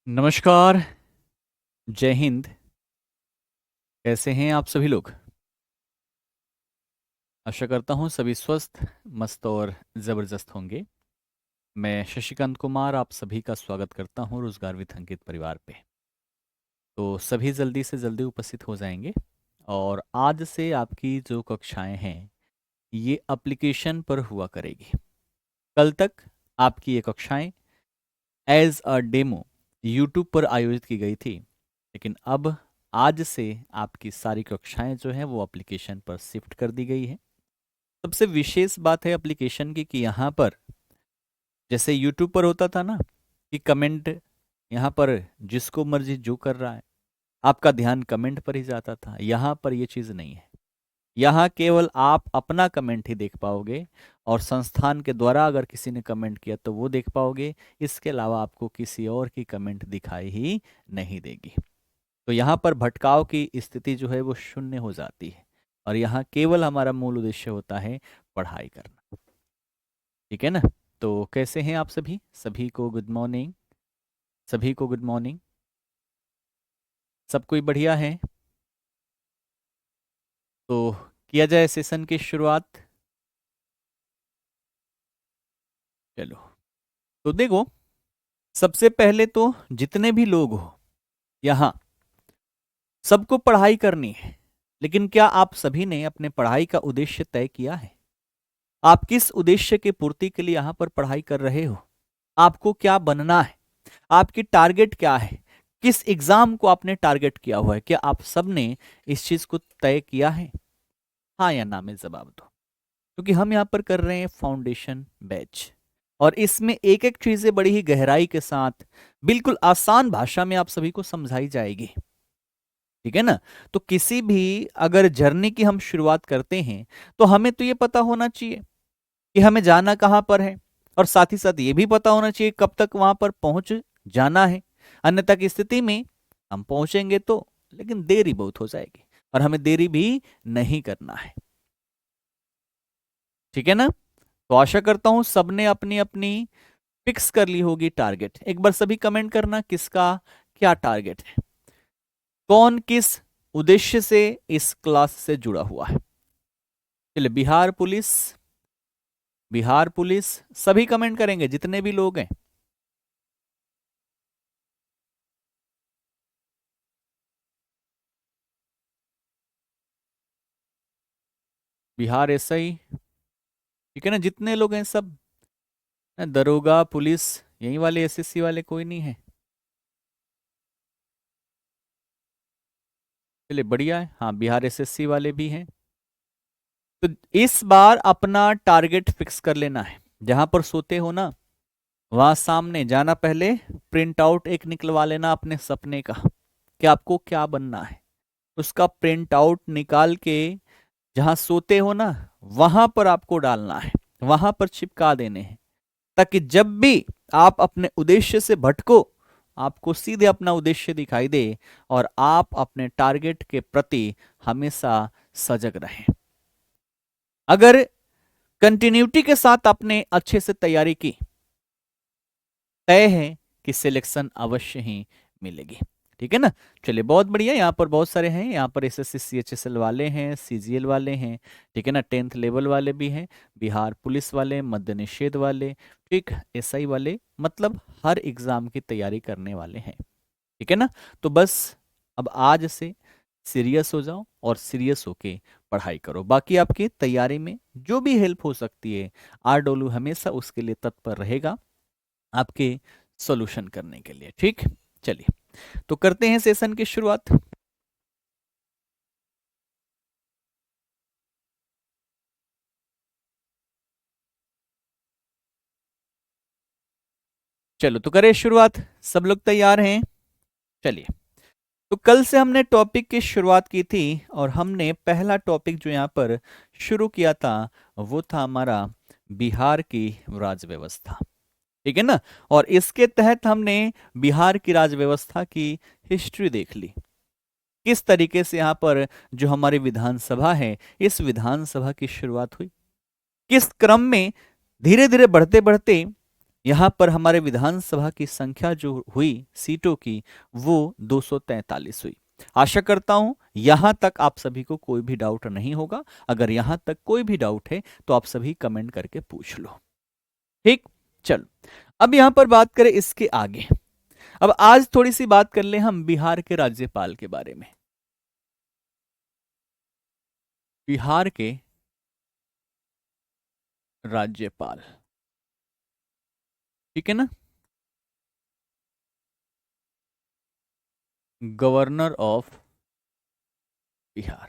नमस्कार। जय हिंद। कैसे हैं आप सभी लोग? आशा करता हूँ सभी स्वस्थ, मस्त और ज़बरदस्त होंगे। मैं शशिकांत कुमार आप सभी का स्वागत करता हूँ रोजगार विथ अंकित परिवार पे। तो सभी जल्दी से जल्दी उपस्थित हो जाएंगे। और आज से आपकी जो कक्षाएं हैं ये एप्लीकेशन पर हुआ करेगी। कल तक आपकी ये कक्षाएं एज अ डेमो यूट्यूब पर आयोजित की गई थी, लेकिन अब आज से आपकी सारी कक्षाएं जो हैं वो एप्लीकेशन पर शिफ्ट कर दी गई है। सबसे विशेष बात है एप्लीकेशन की कि यहाँ पर जैसे यूट्यूब पर होता था ना कि कमेंट, यहाँ पर जिसको मर्जी जो कर रहा है आपका ध्यान कमेंट पर ही जाता था। यहाँ पर ये चीज़ नहीं है। यहाँ केवल आप अपना कमेंट ही देख पाओगे और संस्थान के द्वारा अगर किसी ने कमेंट किया तो वो देख पाओगे। इसके अलावा आपको किसी और की कमेंट दिखाई ही नहीं देगी। तो यहाँ पर भटकाव की स्थिति जो है वो शून्य हो जाती है और यहाँ केवल हमारा मूल उद्देश्य होता है पढ़ाई करना। ठीक है ना? तो कैसे हैं आप सभी? सभी को गुड मॉर्निंग। सभी को गुड मॉर्निंग। सब कोई बढ़िया है? तो किया जाए सेशन की शुरुआत। चलो, तो देखो, सबसे पहले तो जितने भी लोग हो यहाँ सबको पढ़ाई करनी है, लेकिन क्या आप सभी ने अपने पढ़ाई का उद्देश्य तय किया है? आप किस उद्देश्य की पूर्ति के लिए यहाँ पर पढ़ाई कर रहे हो? आपको क्या बनना है? आपकी टारगेट क्या है? किस एग्जाम को आपने टारगेट किया हुआ है? क्या आप सबने इस चीज को तय किया है? हाँ या ना में जवाब दो। क्योंकि हम यहाँ पर कर रहे हैं फाउंडेशन बैच और इसमें एक एक चीजें बड़ी ही गहराई के साथ बिल्कुल आसान भाषा में आप सभी को समझाई जाएगी। ठीक है ना? तो किसी भी अगर जर्नी की हम शुरुआत करते हैं तो हमें तो ये पता होना चाहिए कि हमें जाना कहाँ पर है और साथ ही साथ ये भी पता होना चाहिए कब तक वहां पर पहुंच जाना है। अन्यथा की स्थिति में हम पहुंचेंगे तो, लेकिन देरी बहुत हो जाएगी और हमें देरी भी नहीं करना है। ठीक है ना? तो आशा करता हूं सबने अपनी अपनी फिक्स कर ली होगी टारगेट। एक बार सभी कमेंट करना किसका क्या टारगेट है, कौन किस उद्देश्य से इस क्लास से जुड़ा हुआ है। चलिए, बिहार पुलिस, बिहार पुलिस सभी कमेंट करेंगे जितने भी लोग हैं। बिहार एसआई, ठीक है ना? जितने लोग हैं सब, दरोगा पुलिस, यही वाले एसएससी वाले कोई नहीं है? चलिए बढ़िया है। हाँ, बिहार एसएससी वाले भी हैं। तो इस बार अपना टारगेट फिक्स कर लेना है। जहां पर सोते हो ना वहां सामने जाना, पहले प्रिंट आउट एक निकलवा लेना अपने सपने का कि आपको क्या बनना है। उसका प्रिंट आउट निकाल के जहां सोते हो ना वहां पर आपको डालना है, वहां पर चिपका देने हैं, ताकि जब भी आप अपने उद्देश्य से भटको आपको सीधे अपना उद्देश्य दिखाई दे और आप अपने टारगेट के प्रति हमेशा सजग रहें। अगर कंटिन्यूटी के साथ आपने अच्छे से तैयारी की, तय है कि सिलेक्शन अवश्य ही मिलेगी। ठीक है ना? चलिए बहुत बढ़िया। यहाँ पर बहुत सारे हैं, यहाँ पर एसएससी सीएचएसएल वाले हैं, सीजीएल वाले हैं, ठीक है ना, 10th लेवल वाले भी हैं, बिहार पुलिस वाले, मद्य निषेध वाले, ठीक, एसआई वाले, मतलब हर एग्जाम की तैयारी करने वाले हैं। ठीक है ना? तो बस अब आज से सीरियस हो जाओ और सीरियस होके पढ़ाई करो। बाकी आपकी तैयारी में जो भी हेल्प हो सकती है आरडब्ल्यू हमेशा उसके लिए तत्पर रहेगा आपके सॉल्यूशन करने के लिए। ठीक, चलिए तो करते हैं सेशन की शुरुआत। चलो तो करें शुरुआत। सब लोग तैयार हैं? चलिए, तो कल से हमने टॉपिक की शुरुआत की थी और हमने पहला टॉपिक जो यहाँ पर शुरू किया था वो था हमारा बिहार की राज्य व्यवस्था। ठीक है ना? और इसके तहत हमने बिहार की राज्य व्यवस्था की हिस्ट्री देख ली, किस तरीके से यहाँ पर जो हमारी विधानसभा है इस विधानसभा की शुरुआत हुई, किस क्रम में धीरे धीरे बढ़ते बढ़ते यहां पर हमारे विधानसभा की संख्या जो हुई सीटों की वो 243 हुई। आशा करता हूं यहां तक आप सभी को कोई भी डाउट नहीं होगा। अगर यहां तक कोई भी डाउट है तो आप सभी कमेंट करके पूछ लो। ठीक, चलो अब यहां पर बात करें इसके आगे। अब आज थोड़ी सी बात कर ले हम बिहार के राज्यपाल के बारे में। बिहार के राज्यपाल, ठीक है ना, गवर्नर ऑफ बिहार,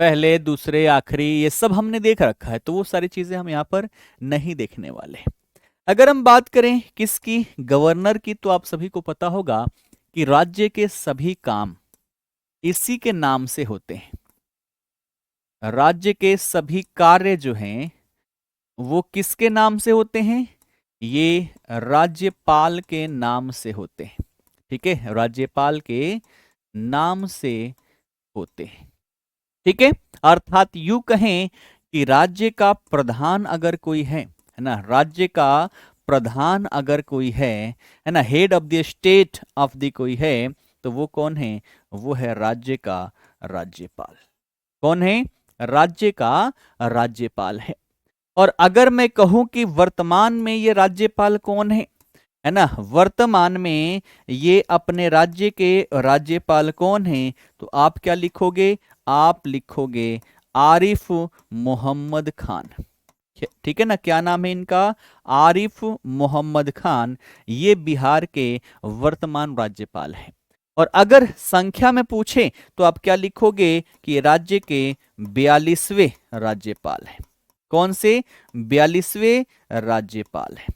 पहले दूसरे आखिरी ये सब हमने देख रखा है, तो वो सारी चीजें हम यहां पर नहीं देखने वाले। अगर हम बात करें किसकी, गवर्नर की, तो आप सभी को पता होगा कि राज्य के सभी काम इसी के नाम से होते हैं। राज्य के सभी कार्य जो हैं वो किसके नाम से होते हैं, ये राज्यपाल के नाम से होते हैं। ठीक है, राज्यपाल के नाम से होते हैं। ठीक है, अर्थात यूं कहें कि राज्य का प्रधान अगर कोई है ना, राज्य का प्रधान अगर कोई है ना, head of the state of the कोई है, तो वो कौन है, वो है राज्य का राज्यपाल। कौन है, राज्य का राज्यपाल है। और अगर मैं कहूं कि वर्तमान में ये राज्यपाल कौन है ना, वर्तमान में ये अपने राज्य के राज्यपाल कौन हैं, तो आप क्या लिखोगे, आप लिखोगे आरिफ मोहम्मद खान। ठीक है ना, क्या नाम है इनका, आरिफ मोहम्मद खान। ये बिहार के वर्तमान राज्यपाल हैं। और अगर संख्या में पूछे तो आप क्या लिखोगे कि ये राज्य के 42वें राज्यपाल हैं। कौन से, 42वें राज्यपाल हैं।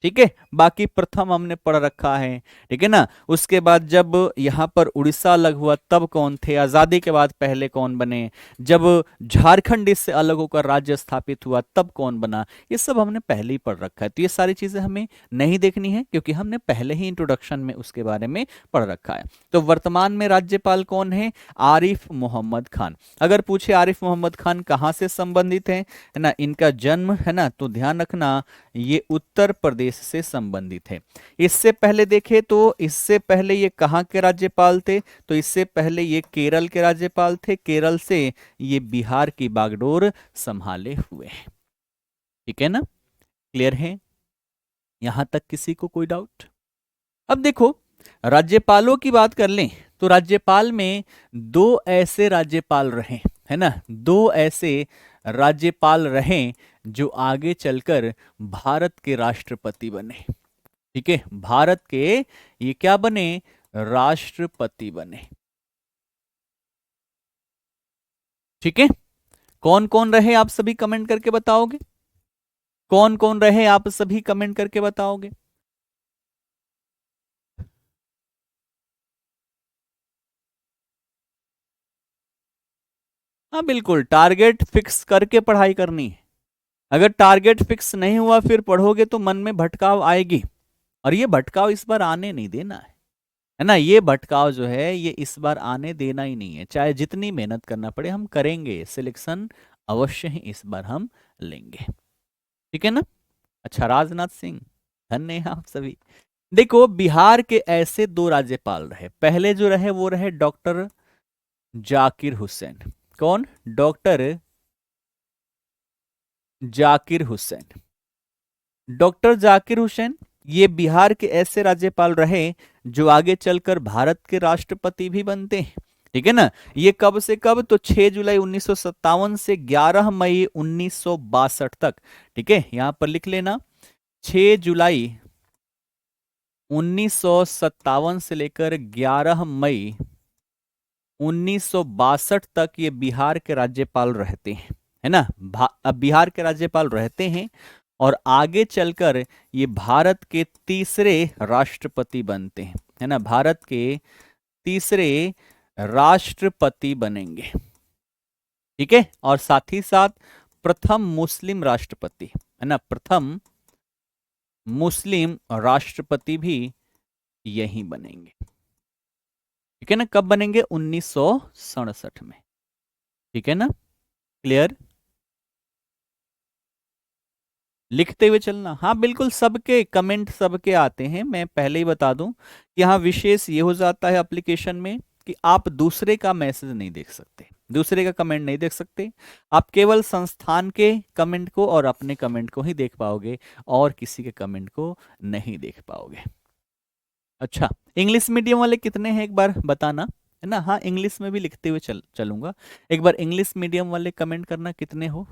ठीक है, बाकी प्रथम हमने पढ़ रखा है। ठीक है ना, उसके बाद जब यहां पर उड़ीसा अलग हुआ तब कौन थे, आजादी के बाद पहले कौन बने, जब झारखंड इससे अलग होकर राज्य स्थापित हुआ तब कौन बना, ये सब हमने पहले ही पढ़ रखा है। तो ये सारी चीजें हमें नहीं देखनी है क्योंकि हमने पहले ही इंट्रोडक्शन में उसके बारे में पढ़ रखा है। तो वर्तमान में राज्यपाल कौन है, आरिफ मोहम्मद खान। अगर पूछे आरिफ मोहम्मद खान कहाँ से संबंधित है ना, इनका जन्म है ना, तो ध्यान रखना ये उत्तर प्रदेश से संबंधित है। इससे पहले देखें तो इससे पहले ये कहाँ के राज्यपाल थे, तो इससे पहले ये केरल के राज्यपाल थे। केरल से ये बिहार की बागडोर संभाले हुए हैं। ठीक है ना, क्लियर है, यहां तक किसी को कोई डाउट। अब देखो राज्यपालों की बात कर लें तो राज्यपाल में दो ऐसे राज्यपाल रहे, है ना, दो ऐसे राज्यपाल रहे जो आगे चलकर भारत के राष्ट्रपति बने। ठीक है, भारत के ये क्या बने, राष्ट्रपति बने। ठीक है, कौन कौन रहे आप सभी कमेंट करके बताओगे, कौन कौन रहे आप सभी कमेंट करके बताओगे। हाँ बिल्कुल, टारगेट फिक्स करके पढ़ाई करनी है। अगर टारगेट फिक्स नहीं हुआ फिर पढ़ोगे तो मन में भटकाव आएगी, और ये भटकाव इस बार आने नहीं देना है ना, ये भटकाव जो है ये इस बार आने देना ही नहीं है। चाहे जितनी मेहनत करना पड़े हम करेंगे, सिलेक्शन अवश्य ही इस बार हम लेंगे। ठीक है ना, अच्छा राजनाथ सिंह, धन्य हैं आप सभी। देखो बिहार के ऐसे दो राज्यपाल रहे, पहले जो रहे वो रहे डॉक्टर जाकिर हुसैन। कौन, डॉक्टर जाकिर हुसैन। डॉक्टर जाकिर हुसैन ये बिहार के ऐसे राज्यपाल रहे जो आगे चलकर भारत के राष्ट्रपति भी बनते हैं। ठीक है ना, ये कब से कब, तो 6 जुलाई 1957 से 11 मई 1962 तक। ठीक है, यहां पर लिख लेना, 6 जुलाई 1957 से लेकर 11 मई 1962 तक ये बिहार के राज्यपाल रहते हैं, है ना, अब बिहार के राज्यपाल रहते हैं और आगे चलकर ये भारत के तीसरे राष्ट्रपति बनते हैं, है ना, भारत के तीसरे राष्ट्रपति बनेंगे। ठीक है, और साथ ही साथ प्रथम मुस्लिम राष्ट्रपति, है ना, प्रथम मुस्लिम राष्ट्रपति भी यही बनेंगे। ठीक है ना, कब बनेंगे, 1967 में। ठीक है ना, क्लियर। लिखते हुए चलना, हाँ बिल्कुल, सबके कमेंट सबके आते हैं। मैं पहले ही बता दूं कि यहाँ विशेष ये हो जाता है एप्लीकेशन में कि आप दूसरे का मैसेज नहीं देख सकते, दूसरे का कमेंट नहीं देख सकते। आप केवल संस्थान के कमेंट को और अपने कमेंट को ही देख पाओगे, और किसी के कमेंट को नहीं देख पाओगे। अच्छा, इंग्लिश मीडियम वाले कितने हैं एक बार बताना, है ना। हाँ, इंग्लिश में भी लिखते हुए चलूंगा। एक बार इंग्लिश मीडियम वाले कमेंट करना कितने हो।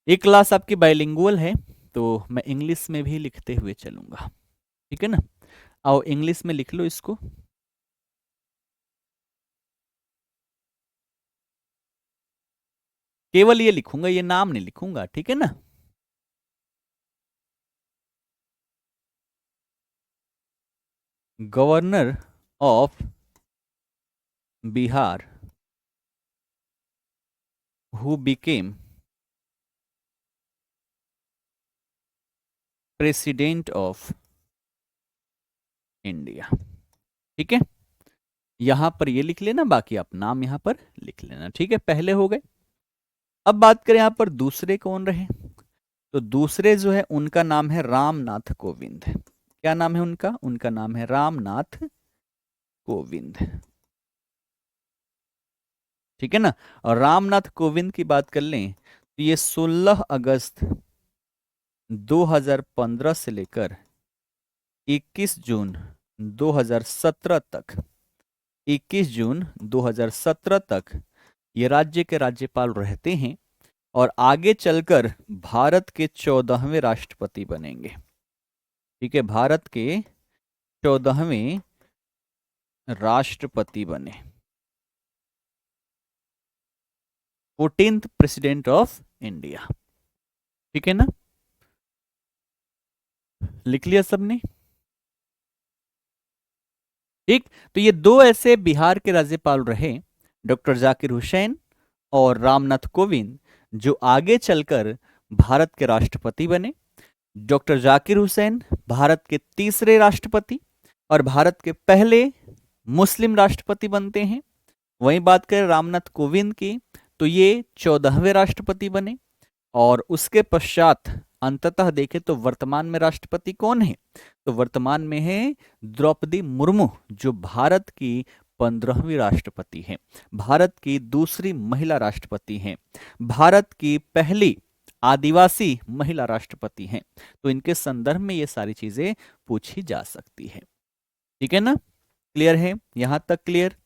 एक क्लास आपकी बाइलिंगुअल है, तो मैं इंग्लिश में भी लिखते हुए चलूंगा, ठीक है ना। आओ इंग्लिश में लिख लो इसको। केवल ये लिखूंगा, ये नाम नहीं लिखूंगा, ठीक है ना। Governor of Bihar who became president of India, ठीक है। यहां पर ये लिख लेना, बाकी आप नाम यहां पर लिख लेना, ठीक है। पहले हो गए। अब बात करें यहां पर दूसरे कौन रहे, तो दूसरे जो है उनका नाम है रामनाथ कोविंद। क्या नाम है उनका, उनका नाम है रामनाथ कोविंद, ठीक है ना। और रामनाथ कोविंद की बात कर लें तो ये 16 अगस्त 2015 से लेकर 21 जून 2017 तक, 21 जून 2017 तक ये राज्य के राज्यपाल रहते हैं, और आगे चलकर भारत के 14वें राष्ट्रपति बनेंगे, ठीक है। भारत के 14वें राष्ट्रपति बने, 14th प्रेसिडेंट ऑफ इंडिया, ठीक है ना। लिख लिया सबने, ठीक। तो ये दो ऐसे बिहार के राज्यपाल रहे, डॉक्टर जाकिर हुसैन और रामनाथ कोविंद, जो आगे चलकर भारत के राष्ट्रपति बने। डॉक्टर जाकिर हुसैन भारत के तीसरे राष्ट्रपति और भारत के पहले मुस्लिम राष्ट्रपति बनते हैं। वहीं बात करें रामनाथ कोविंद की, तो ये 14वें राष्ट्रपति बने, और उसके पश्चात अंततः देखें तो वर्तमान में राष्ट्रपति कौन है, तो वर्तमान में है द्रौपदी मुर्मू, जो भारत की 15वीं राष्ट्रपति हैं, भारत की दूसरी महिला राष्ट्रपति हैं, भारत की पहली आदिवासी महिला राष्ट्रपति हैं। तो इनके संदर्भ में ये सारी चीजें पूछी जा सकती है, ठीक है ना। क्लियर है यहां तक, क्लियर।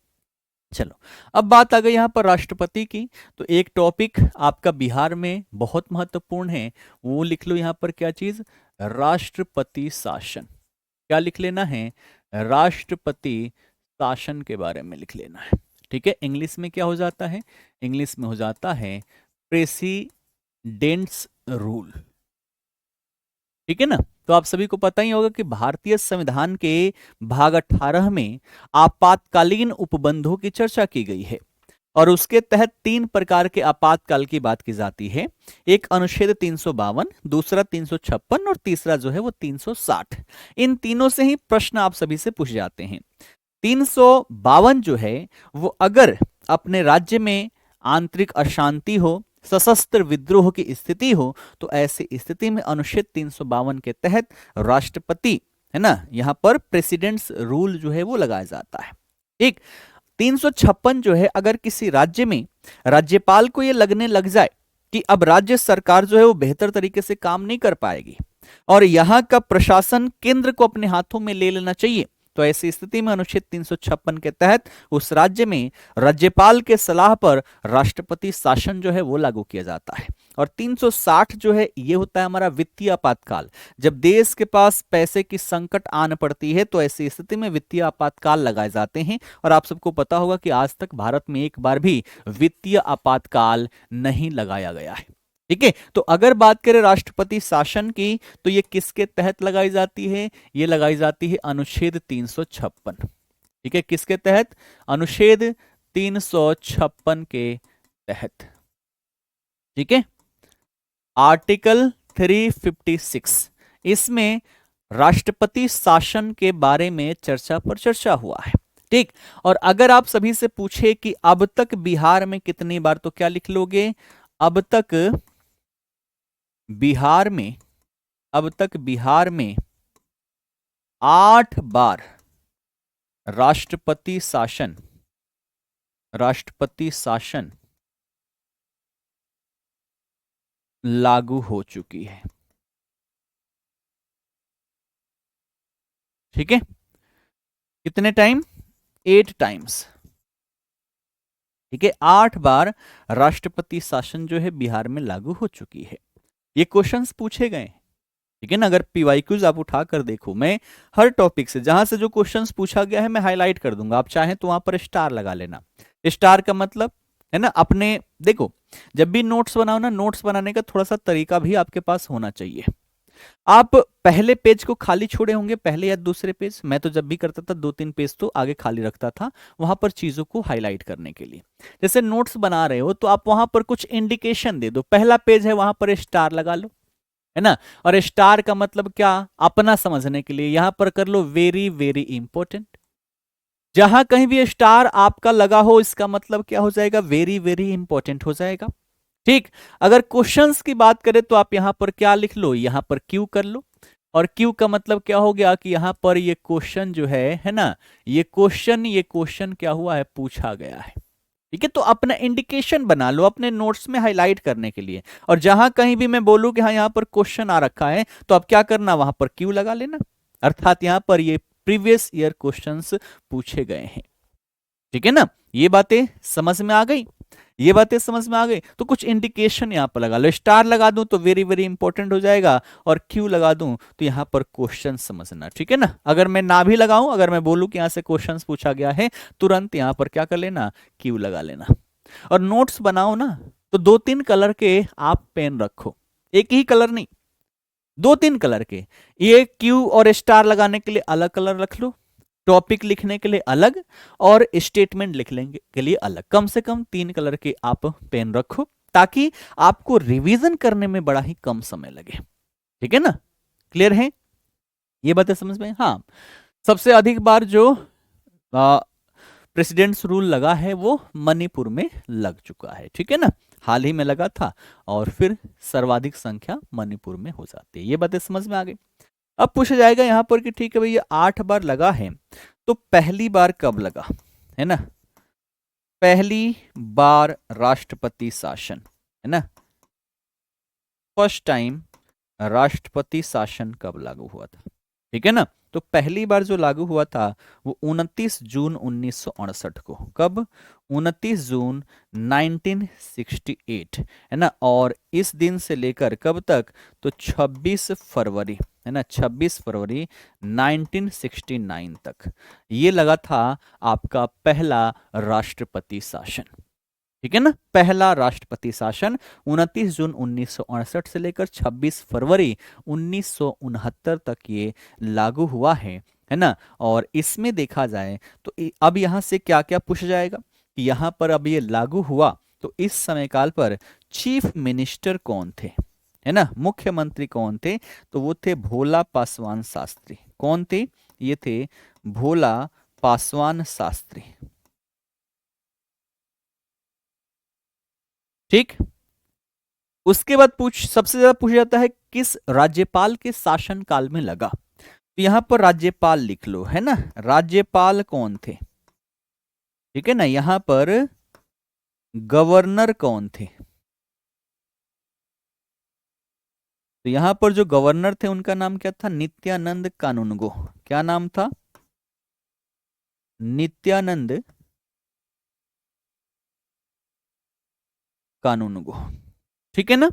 चलो, अब बात आ गई यहां पर राष्ट्रपति की, तो एक टॉपिक आपका बिहार में बहुत महत्वपूर्ण है, वो लिख लो यहां पर, क्या चीज, राष्ट्रपति शासन। क्या लिख लेना है, राष्ट्रपति शासन के बारे में लिख लेना है, ठीक है। इंग्लिश में क्या हो जाता है, इंग्लिश में हो जाता है प्रेसिडेंट्स रूल, ठीक है ना। तो आप सभी को पता ही होगा कि भारतीय संविधान के भाग 18 में आपातकालीन उपबंधों की चर्चा की गई है, और उसके तहत 3 प्रकार के आपातकाल की बात की जाती है। एक अनुच्छेद 352, दूसरा 356 और तीसरा जो है वो 360। इन तीनों से ही प्रश्न आप सभी से पूछ जाते हैं। 352 जो है वो अगर अपने राज्य में आंतरिक अशांति हो, सशस्त्र विद्रोह की स्थिति हो, तो ऐसी स्थिति में अनुच्छेद 352 के तहत राष्ट्रपति, है ना, यहां पर प्रेसिडेंट्स रूल जो है वो लगाया जाता है। एक 356 जो है, अगर किसी राज्य में राज्यपाल को ये लगने लग जाए कि अब राज्य सरकार जो है वो बेहतर तरीके से काम नहीं कर पाएगी और यहां का प्रशासन केंद्र को अपने हाथों में ले लेना चाहिए, तो ऐसी स्थिति में अनुच्छेद 356 के तहत उस राज्य में राज्यपाल के सलाह पर राष्ट्रपति शासन जो है वो लागू किया जाता है। और 360 जो है ये होता है हमारा वित्तीय आपातकाल। जब देश के पास पैसे की संकट आन पड़ती है तो ऐसी स्थिति में वित्तीय आपातकाल लगाए जाते हैं, और आप सबको पता होगा कि आज तक भारत में एक बार भी वित्तीय आपातकाल नहीं लगाया गया है, ठीक है। तो अगर बात करें राष्ट्रपति शासन की, तो ये किसके तहत लगाई जाती है, ये लगाई जाती है अनुच्छेद 356, ठीक है। किसके तहत, अनुच्छेद 356 के तहत, ठीक है। आर्टिकल 356, इसमें राष्ट्रपति शासन के बारे में चर्चा पर चर्चा हुआ है, ठीक। और अगर आप सभी से पूछे कि अब तक बिहार में कितनी बार, तो क्या लिख लोगे, अब तक बिहार में अब तक बिहार में 8 बार राष्ट्रपति शासन लागू हो चुकी है। ठीक है, कितने टाइम? 8 टाइम्स। ठीक है, 8 बार राष्ट्रपति शासन जो है बिहार में लागू हो चुकी है। ये क्वेश्चंस पूछे गए। ठीक है ना, अगर पीवाईक्यूज आप उठा कर देखो, मैं हर टॉपिक से जहां से जो क्वेश्चंस पूछा गया है मैं हाईलाइट कर दूंगा, आप चाहें तो वहां पर स्टार लगा लेना। स्टार का मतलब है ना, अपने देखो जब भी नोट्स बनाओ ना, नोट्स बनाने का थोड़ा सा तरीका भी आपके पास होना चाहिए। आप पहले पेज को खाली छोड़े होंगे, पहले या दूसरे पेज, मैं तो जब भी करता था 2-3 पेज तो आगे खाली रखता था वहां पर चीजों को हाईलाइट करने के लिए। जैसे नोट्स बना रहे हो तो आप वहां पर कुछ इंडिकेशन दे दो, पहला पेज है वहां पर स्टार लगा लो, है ना। और स्टार का मतलब क्या, अपना समझने के लिए यहां पर कर लो वेरी वेरी इंपॉर्टेंट। जहां कहीं भी स्टार आपका लगा हो इसका मतलब क्या हो जाएगा, वेरी वेरी इंपॉर्टेंट हो जाएगा। ठीक, अगर क्वेश्चंस की बात करें तो आप यहां पर क्या लिख लो, यहां पर क्यू कर लो। और क्यू का मतलब क्या हो गया कि यहां पर ये क्वेश्चन जो है ना, ये क्वेश्चन क्या हुआ है, पूछा गया है। ठीक है, तो अपना इंडिकेशन बना लो अपने नोट्स में हाईलाइट करने के लिए। और जहां कहीं भी मैं बोलूं कि हाँ यहां पर क्वेश्चन आ रखा है तो अब क्या करना, वहां पर क्यू लगा लेना, अर्थात यहां पर ये प्रीवियस ईयर क्वेश्चंस पूछे गए हैं। ठीक है ना, ये बातें समझ में आ गई। ये बातें समझ में आ गई तो कुछ इंडिकेशन यहां पर लगा लो, स्टार लगा दूं तो वेरी वेरी इंपॉर्टेंट हो जाएगा, और क्यू लगा दूं तो यहां पर क्वेश्चन समझना। ठीक है ना, अगर मैं ना भी लगाऊं, अगर मैं बोलूं कि यहां से क्वेश्चंस पूछा गया है, तुरंत यहां पर क्या कर लेना, क्यू लगा लेना। और नोट्स बनाओ ना तो 2-3 कलर के आप पेन रखो, एक ही कलर नहीं, 2-3 कलर के। ये क्यू और स्टार लगाने के लिए अलग कलर रख लो, टॉपिक लिखने के लिए अलग, और स्टेटमेंट लिखने के लिए अलग। कम से कम 3 कलर के आप पेन रखो ताकि आपको रिवीजन करने में बड़ा ही कम समय लगे। ठीक है ना, क्लियर है ये बातें समझ में? हाँ, सबसे अधिक बार जो प्रेसिडेंट्स रूल लगा है वो मणिपुर में लग चुका है। ठीक है ना, हाल ही में लगा था और फिर सर्वाधिक संख्या मणिपुर में हो जाती है। ये बातें समझ में आ गई। अब पूछा जाएगा यहां पर कि ठीक है भैया 8 बार लगा है तो पहली बार कब लगा, है ना, पहली बार राष्ट्रपति शासन, है ना, फर्स्ट टाइम राष्ट्रपति शासन कब लागू हुआ था। ठीक है ना, तो पहली बार जो लागू हुआ था वो 29 जून 1968 को, कब, 29 जून 1968, है ना। और इस दिन से लेकर कब तक, तो 26 फरवरी, है ना, 26 फरवरी 1969 तक ये लगा था आपका पहला राष्ट्रपति शासन। ठीक है ना, पहला राष्ट्रपति शासन 29 जून 1968 से लेकर 26 फरवरी 1969 तक ये लागू हुआ है ना। और इसमें देखा जाए तो अब यहां से क्या क्या पूछा जाएगा कि यहां पर अब ये लागू हुआ तो इस समय काल पर चीफ मिनिस्टर कौन थे, है ना, मुख्यमंत्री कौन थे, तो वो थे भोला पासवान शास्त्री। कौन थे, ये थे भोला पासवान शास्त्री। ठीक, उसके बाद सबसे ज्यादा पूछा जाता है किस राज्यपाल के शासन काल में लगा, तो यहां पर राज्यपाल लिख लो, है ना, राज्यपाल कौन थे। ठीक है ना, यहां पर गवर्नर कौन थे, तो यहां पर जो गवर्नर थे उनका नाम क्या था, नित्यानंद कानूनगो। क्या नाम था, नित्यानंद कानूनगो। ठीक है ना,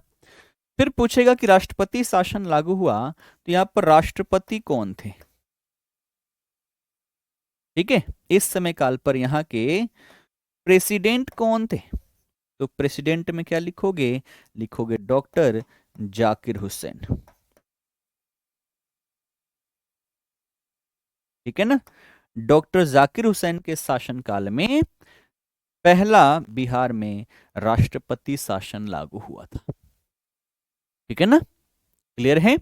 फिर पूछेगा कि राष्ट्रपति शासन लागू हुआ तो यहां पर राष्ट्रपति कौन थे। ठीक है, इस समय काल पर यहां के प्रेसिडेंट कौन थे, तो प्रेसिडेंट में क्या लिखोगे, लिखोगे डॉक्टर जाकिर हुसैन। ठीक है ना, डॉक्टर जाकिर हुसैन के शासनकाल में पहला बिहार में राष्ट्रपति शासन लागू हुआ था। ठीक है ना, क्लियर है।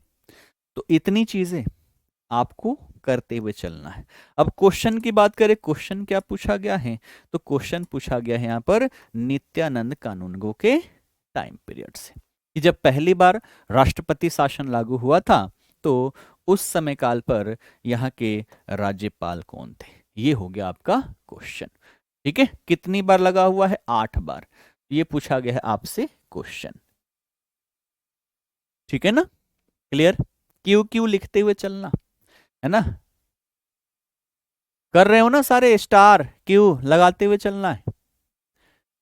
तो इतनी चीजें आपको करते हुए चलना है। अब क्वेश्चन की बात करें, क्वेश्चन क्या पूछा गया है, तो क्वेश्चन पूछा गया है यहां पर नित्यानंद कानूनगो के टाइम पीरियड से। कि जब पहली बार राष्ट्रपति शासन लागू हुआ था तो उस समय काल पर यहाँ के राज्यपाल कौन थे। ये हो गया आपका क्वेश्चन। ठीक है, कितनी बार लगा हुआ है? 8 बार। ये पूछा गया है आपसे क्वेश्चन। ठीक है ना, क्लियर? क्यू क्यू लिखते हुए चलना है ना, कर रहे हो ना सारे, स्टार क्यू लगाते हुए चलना है।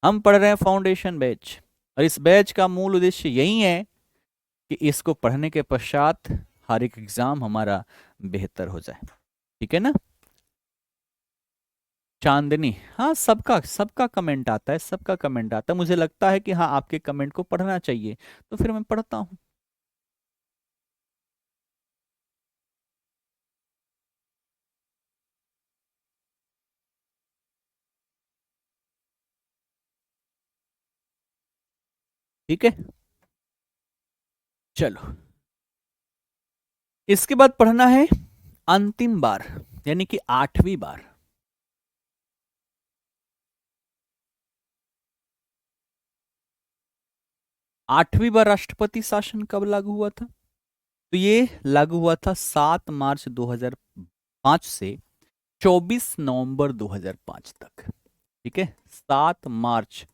हम पढ़ रहे हैं फाउंडेशन बैच, और इस बैच का मूल उद्देश्य यही है कि इसको पढ़ने के पश्चात हर एक एग्जाम हमारा बेहतर हो जाए। ठीक है ना। चांदनी, हाँ सबका सबका कमेंट आता है, सबका कमेंट आता है। मुझे लगता है कि हाँ आपके कमेंट को पढ़ना चाहिए, तो फिर मैं पढ़ता हूँ। ठीक है, चलो इसके बाद पढ़ना है अंतिम बार, यानी कि 8वीं बार। 8वीं बार राष्ट्रपति शासन कब लागू हुआ था? तो ये लागू हुआ था 7 मार्च 2005 से 24 नवंबर 2005 तक। ठीक है, 7 मार्च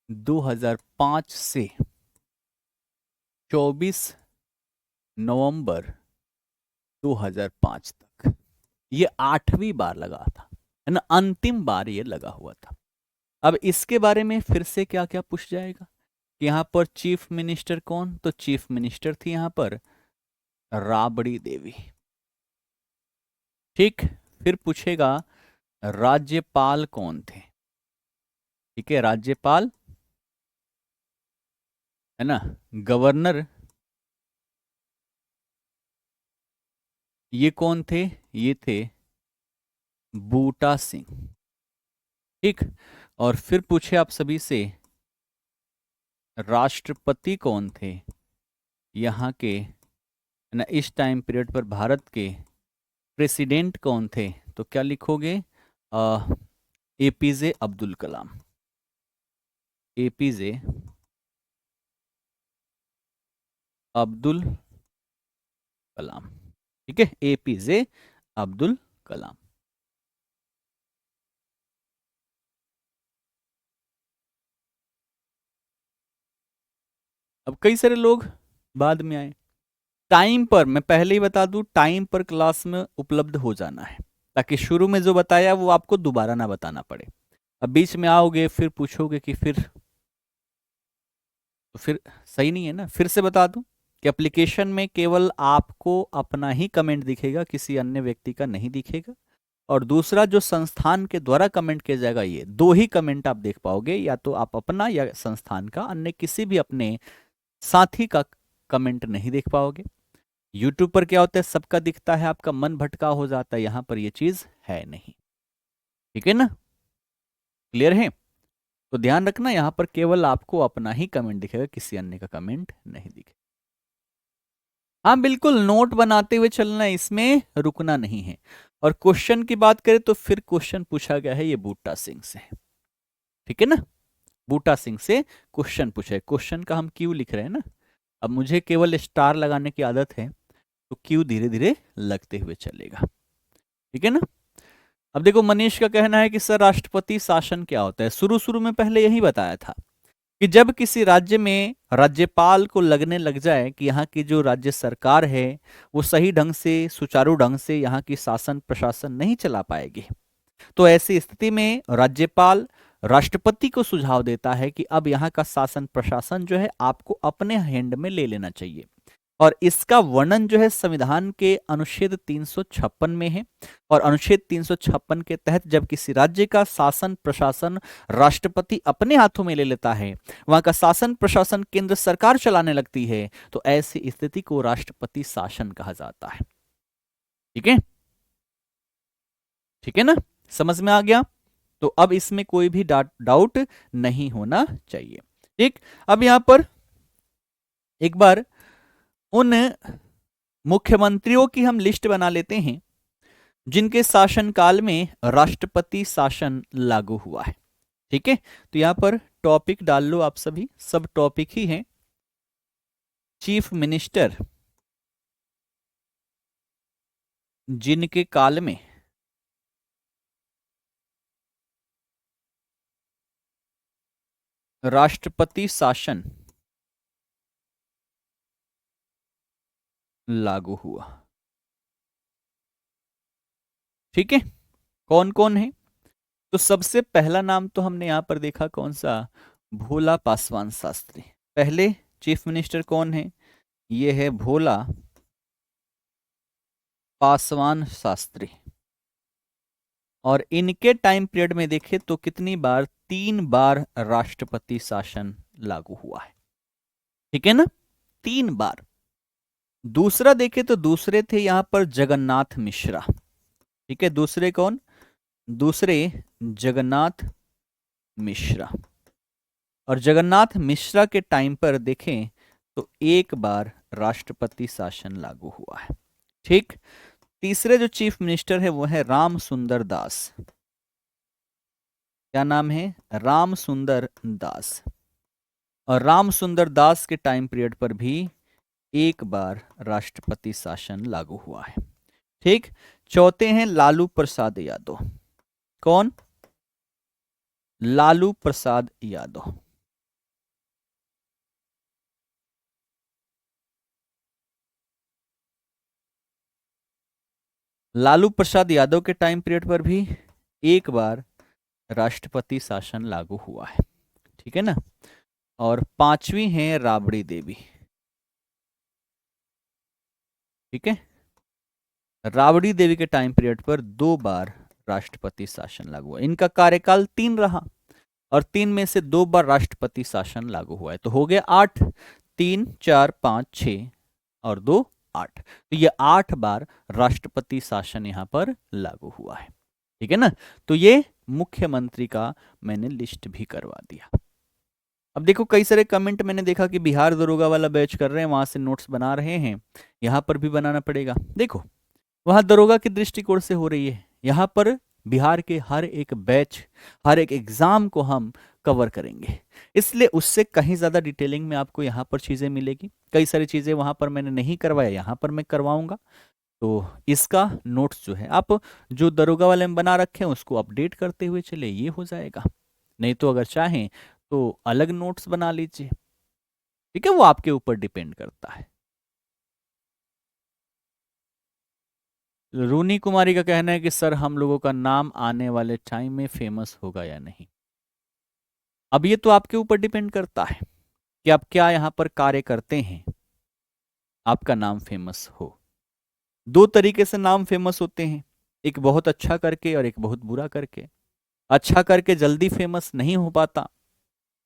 2005 से 24 नवंबर 2005 तक ये 8वीं बार लगा था, है ना, अंतिम बार ये लगा हुआ था। अब इसके बारे में फिर से क्या क्या पूछ जाएगा कि यहाँ पर चीफ मिनिस्टर कौन? तो चीफ मिनिस्टर थी यहाँ पर राबड़ी देवी। ठीक, फिर पूछेगा राज्यपाल कौन थे? ठीक है, राज्यपाल है ना, गवर्नर ये कौन थे? ये थे बूटा सिंह। ठीक, और फिर पूछे आप सभी से राष्ट्रपति कौन थे यहाँ के, है ना, इस टाइम पीरियड पर भारत के प्रेसिडेंट कौन थे? तो क्या लिखोगे? एपीजे अब्दुल कलाम। एपीजे अब्दुल कलाम। ठीक है, एपीजे अब्दुल कलाम। अब कई सारे लोग बाद में आए। टाइम पर, मैं पहले ही बता दूं, टाइम पर क्लास में उपलब्ध हो जाना है, ताकि शुरू में जो बताया वो आपको दोबारा ना बताना पड़े। अब बीच में आओगे फिर पूछोगे कि फिर, तो फिर सही नहीं है ना। फिर से बता दूं कि एप्लीकेशन में केवल आपको अपना ही कमेंट दिखेगा, किसी अन्य व्यक्ति का नहीं दिखेगा। और दूसरा, जो संस्थान के द्वारा कमेंट किया जाएगा, ये 2 ही कमेंट आप देख पाओगे, या तो आप अपना या संस्थान का, अन्य किसी भी अपने साथी का कमेंट नहीं देख पाओगे। यूट्यूब पर क्या होता है, सबका दिखता है, आपका मन भटका हो जाता है, यहां पर ये चीज है नहीं। ठीक है ना, क्लियर है? तो ध्यान रखना, यहां पर केवल आपको अपना ही कमेंट दिखेगा, किसी अन्य का कमेंट नहीं दिखेगा। हाँ बिल्कुल, नोट बनाते हुए चलना है, इसमें रुकना नहीं है। और क्वेश्चन की बात करें तो फिर क्वेश्चन पूछा गया है ये बूटा सिंह से। ठीक है ना, बूटा सिंह से क्वेश्चन पूछा है। क्वेश्चन का हम क्यों लिख रहे हैं ना, अब मुझे केवल स्टार लगाने की आदत है, तो क्यू धीरे धीरे लगते हुए चलेगा। ठीक है ना। अब देखो, मनीष का कहना है कि सर राष्ट्रपति शासन क्या होता है? शुरू शुरू में पहले यही बताया था कि जब किसी राज्य में राज्यपाल को लगने लग जाए कि यहाँ की जो राज्य सरकार है वो सही ढंग से, सुचारू ढंग से यहाँ की शासन प्रशासन नहीं चला पाएगी, तो ऐसी स्थिति में राज्यपाल राष्ट्रपति को सुझाव देता है कि अब यहाँ का शासन प्रशासन जो है आपको अपने हैंड में ले लेना चाहिए। और इसका वर्णन जो है संविधान के अनुच्छेद 356 में है। और अनुच्छेद 356 के तहत जब किसी राज्य का शासन प्रशासन राष्ट्रपति अपने हाथों में ले लेता है, वहां का शासन प्रशासन केंद्र सरकार चलाने लगती है, तो ऐसी स्थिति को राष्ट्रपति शासन कहा जाता है। ठीक है, ठीक है ना, समझ में आ गया? तो अब इसमें कोई भी डाउट नहीं होना चाहिए। ठीक, अब यहां पर एक बार उन मुख्यमंत्रियों की हम लिस्ट बना लेते हैं जिनके शासनकाल में राष्ट्रपति शासन लागू हुआ है। ठीक है, तो यहां पर टॉपिक डाल लो आप सभी, सब टॉपिक ही हैं। चीफ मिनिस्टर जिनके काल में राष्ट्रपति शासन लागू हुआ। ठीक है, कौन कौन है? तो सबसे पहला नाम तो हमने यहां पर देखा, कौन सा? भोला पासवान शास्त्री। पहले चीफ मिनिस्टर कौन है? ये है भोला पासवान शास्त्री। और इनके टाइम पीरियड में देखें तो कितनी बार? 3 बार राष्ट्रपति शासन लागू हुआ है। ठीक है ना, 3 बार। दूसरा देखें तो दूसरे थे यहां पर जगन्नाथ मिश्रा। ठीक है, दूसरे कौन? दूसरे जगन्नाथ मिश्रा। और जगन्नाथ मिश्रा के टाइम पर देखें तो 1 बार राष्ट्रपति शासन लागू हुआ है। ठीक, तीसरे जो चीफ मिनिस्टर है वो है राम सुंदर दास। क्या नाम है? राम सुंदर दास। और राम सुंदर दास के टाइम पीरियड पर भी 1 बार राष्ट्रपति शासन लागू हुआ है। ठीक, चौथे हैं लालू प्रसाद यादव। कौन? लालू प्रसाद यादव। लालू प्रसाद यादव के टाइम पीरियड पर भी 1 बार राष्ट्रपति शासन लागू हुआ है। ठीक है ना। और पांचवी है राबड़ी देवी। ठीक है, राबड़ी देवी के टाइम पीरियड पर 2 बार राष्ट्रपति शासन लागू हुआ। इनका कार्यकाल 3 रहा और 3 में से 2 बार राष्ट्रपति शासन लागू हुआ है, तो हो गया 8। 3 4 5 6 और 2 8। तो ये 8 बार राष्ट्रपति शासन यहां पर लागू हुआ है। ठीक है ना। तो ये मुख्यमंत्री का मैंने लिस्ट भी करवा दिया। अब देखो कई सारे कमेंट मैंने देखा कि बिहार दरोगा वाला बैच कर रहे हैं, वहां से नोट्स बना रहे हैं, यहां पर भी बनाना पड़ेगा। देखो वहां दरोगा के दृष्टिकोण से हो रही है, यहां पर बिहार के हर एक बैच, हर एक एग्जाम को हम कवर करेंगे, इसलिए उससे कहीं ज्यादा डिटेलिंग में आपको यहाँ पर चीजें मिलेगी। कई सारी चीजें वहां पर मैंने नहीं करवाया, यहाँ पर मैं करवाऊंगा। तो इसका नोट्स जो है आप जो दरोगा वाले में बना रखे हैं उसको अपडेट करते हुए चले, ये हो जाएगा। नहीं तो अगर चाहें तो अलग नोट्स बना लीजिए। ठीक है, वो आपके ऊपर डिपेंड करता है। रूनी कुमारी का कहना है कि सर हम लोगों का नाम आने वाले टाइम में फेमस होगा या नहीं। अब ये तो आपके ऊपर डिपेंड करता है कि आप क्या यहां पर कार्य करते हैं, आपका नाम फेमस हो। 2 तरीके से नाम फेमस होते हैं, एक बहुत अच्छा करके और एक बहुत बुरा करके। अच्छा करके जल्दी फेमस नहीं हो पाता,